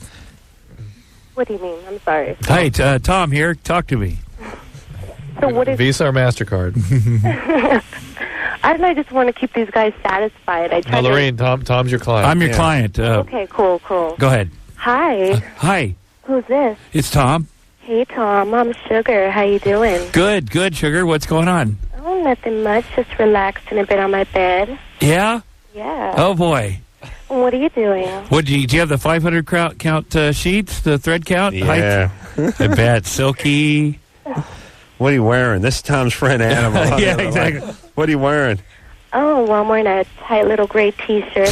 What do you mean? I'm sorry. Hi, Tom here. Talk to me. So what is... Visa or MasterCard? I don't know, I just want to keep these guys satisfied. I try No, Lorene, Tom's your client. I'm your client. Okay, cool. Go ahead. Hi. Hi. Who's this? It's Tom. Hey, Tom. I'm Sugar. How you doing? Good, Sugar. What's going on? Oh, nothing much. Just relaxing a bit on my bed. Yeah? Yeah. Oh, boy. What are you doing? What do you have the 500 count sheets, the thread count? Yeah. I bet. Silky. What are you wearing? This is Tom's friend Animal. Yeah, exactly. What are you wearing? Oh, well, I'm wearing a tight little gray T-shirt.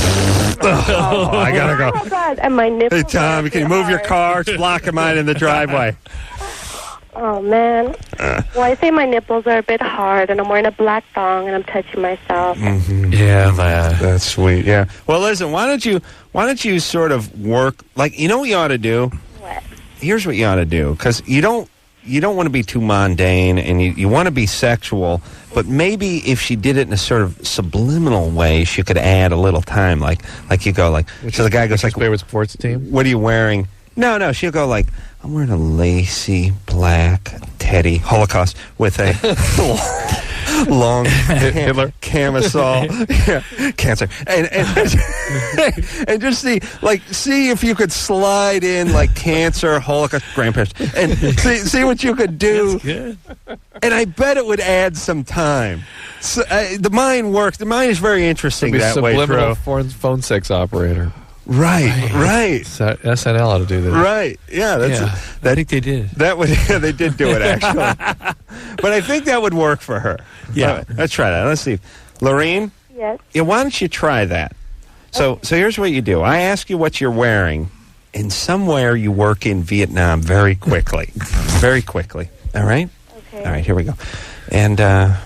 I gotta go. Oh, God. And my nipples. Hey, Tom, can you move your car? It's blocking mine in the driveway. Oh, man. Well, I say my nipples are a bit hard, and I'm wearing a black thong, and I'm touching myself. Mm-hmm. Yeah, that's sweet. Yeah. Well, listen. Why don't you sort of work like, you know what you ought to do? What? Here's what you ought to do, because you don't want to be too mundane, and you want to be sexual. But maybe if she did it in a sort of subliminal way, she could add a little time. Like you go like, so the guy goes like, favorite sports team? What are you wearing? No, she'll go like, I'm wearing a lacy black teddy Holocaust with a long Hitler camisole, cancer, and just see if you could slide in like cancer, Holocaust, grandparents, and see what you could do. That's good. And I bet it would add some time. So, the mind works. The mind is very interesting that way. Subliminal phone sex operator. Right. SNL ought to do that. Right. Yeah. I think they did. They did do it, actually. But I think that would work for her. Yeah. Let's try that. Let's see. Lorene? Yes? Yeah, why don't you try that? So here's what you do. I ask you what you're wearing, and somewhere you work in Vietnam very quickly. Very quickly. All right? Okay. All right, here we go. And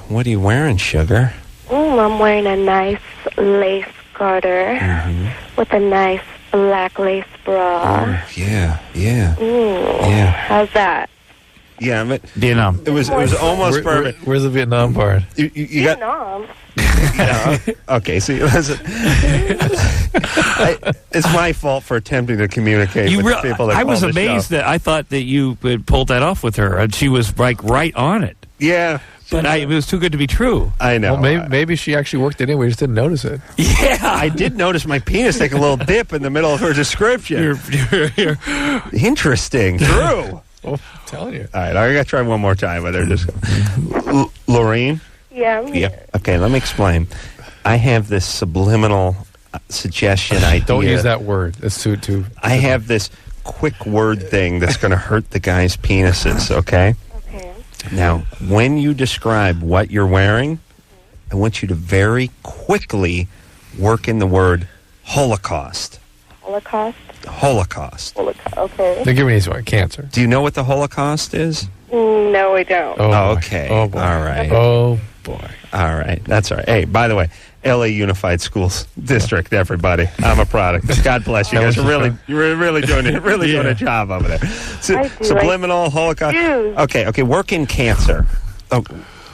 what are you wearing, Sugar? I'm wearing a nice lace garter with a nice black lace bra. Yeah. How's that? Yeah, but Vietnam. It was almost perfect. Where's the Vietnam part? You got Vietnam. okay, see, listen. It's my fault for attempting to communicate with the people that I call was the amazed show. that I thought that you had pulled that off with her, and she was like right on it. Yeah. But it was too good to be true. I know. Well, maybe she actually worked it in. We just didn't notice it. Yeah. I did notice my penis take a little dip in the middle of her description. Interesting. True. I'm telling you. All right, I got to try one more time with her. Just Lorene? Yeah, I'm here. Okay, let me explain. I have this subliminal suggestion idea. Don't use that word. It's too. I have this quick word thing that's going to hurt the guys' penises, okay? Okay. Now, when you describe what you're wearing, I want you to very quickly work in the word Holocaust. Holocaust? Holocaust. Okay. They're giving you cancer. Do you know what the Holocaust is? No, I don't. Oh, okay. Oh, boy. All right. Oh, boy. All right. That's all right. Hey, by the way, LA Unified Schools District, everybody. I'm a product. God bless you guys. You're really doing a job over there. Subliminal Holocaust. Okay. Work in cancer. Oh,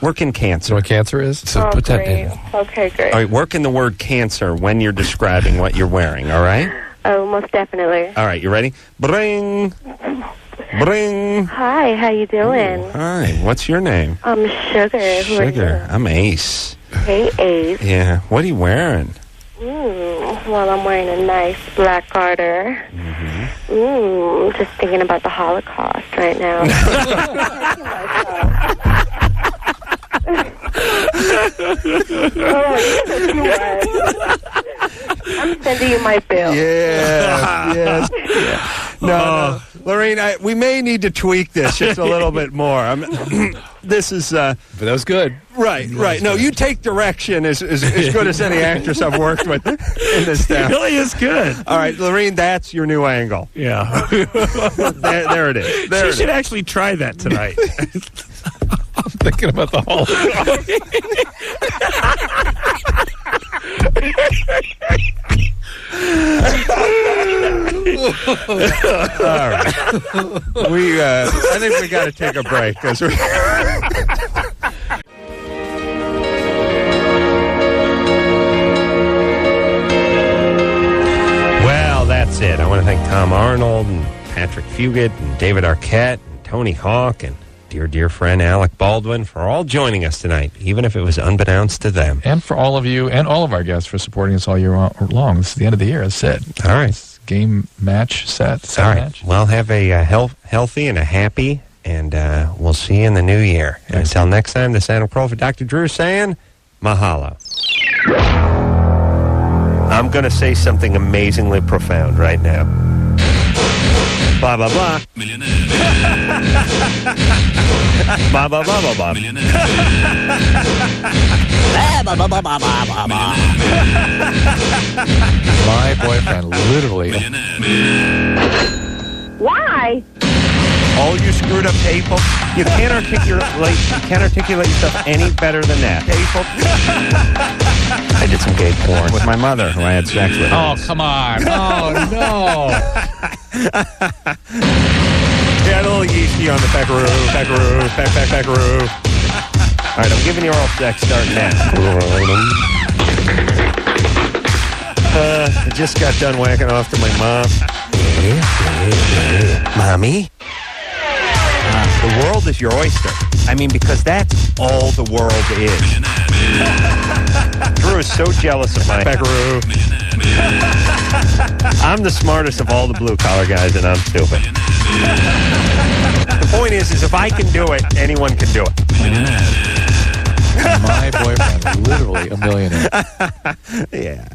work in cancer. You know what cancer is? Oh, put that great. in. Okay, great. All right. Work in the word cancer when you're describing what you're wearing. All right. Oh, most definitely. All right. You ready? Bring. Hi. How you doing? Hi. What's your name? I'm Sugar. Who are Sugar. I'm Ace. Hey, Ace. Yeah. What are you wearing? Well, I'm wearing a nice black garter. Just thinking about the Holocaust right now. sending you my bill. Yeah, yes. No, Lorraine, we may need to tweak this just a little bit more. This is... but that was good. Right. No, you take direction as good as any actress I've worked with in this town. It really is good. All right, Lorraine, that's your new angle. Yeah. there it is. She should actually try that tonight. I'm thinking about the whole All right. I think we got to take a break. Well, that's it. I want to thank Tom Arnold and Patrick Fugit and David Arquette and Tony Hawk and dear friend Alec Baldwin for all joining us tonight, even if it was unbeknownst to them. And for all of you and all of our guests for supporting us all year long. This is the end of the year. That's it. All right. Game match set. All right. Match. Well, have a healthy and a happy, and we'll see you in the new year. And until next time, the Santa Pro for Dr. Drew saying, mahalo. I'm going to say something amazingly profound right now. Blah, blah, blah. Blah, blah, blah, blah, blah. My boyfriend literally... Why? All you screwed up people, you can't articulate yourself any better than that. People. I did some gay porn with my mother, who I had sex with. Oh, come on. Oh, no. Yeah, a little yeasty on the peckaroo. All right, I'm giving you oral sex starting now. I just got done whacking off to my mom. Mommy? The world is your oyster. I mean, because that's all the world is. Drew is so jealous of my peckaroo. I'm the smartest of all the blue-collar guys, and I'm stupid. The point is if I can do it, anyone can do it. My boyfriend, literally a millionaire. Yeah.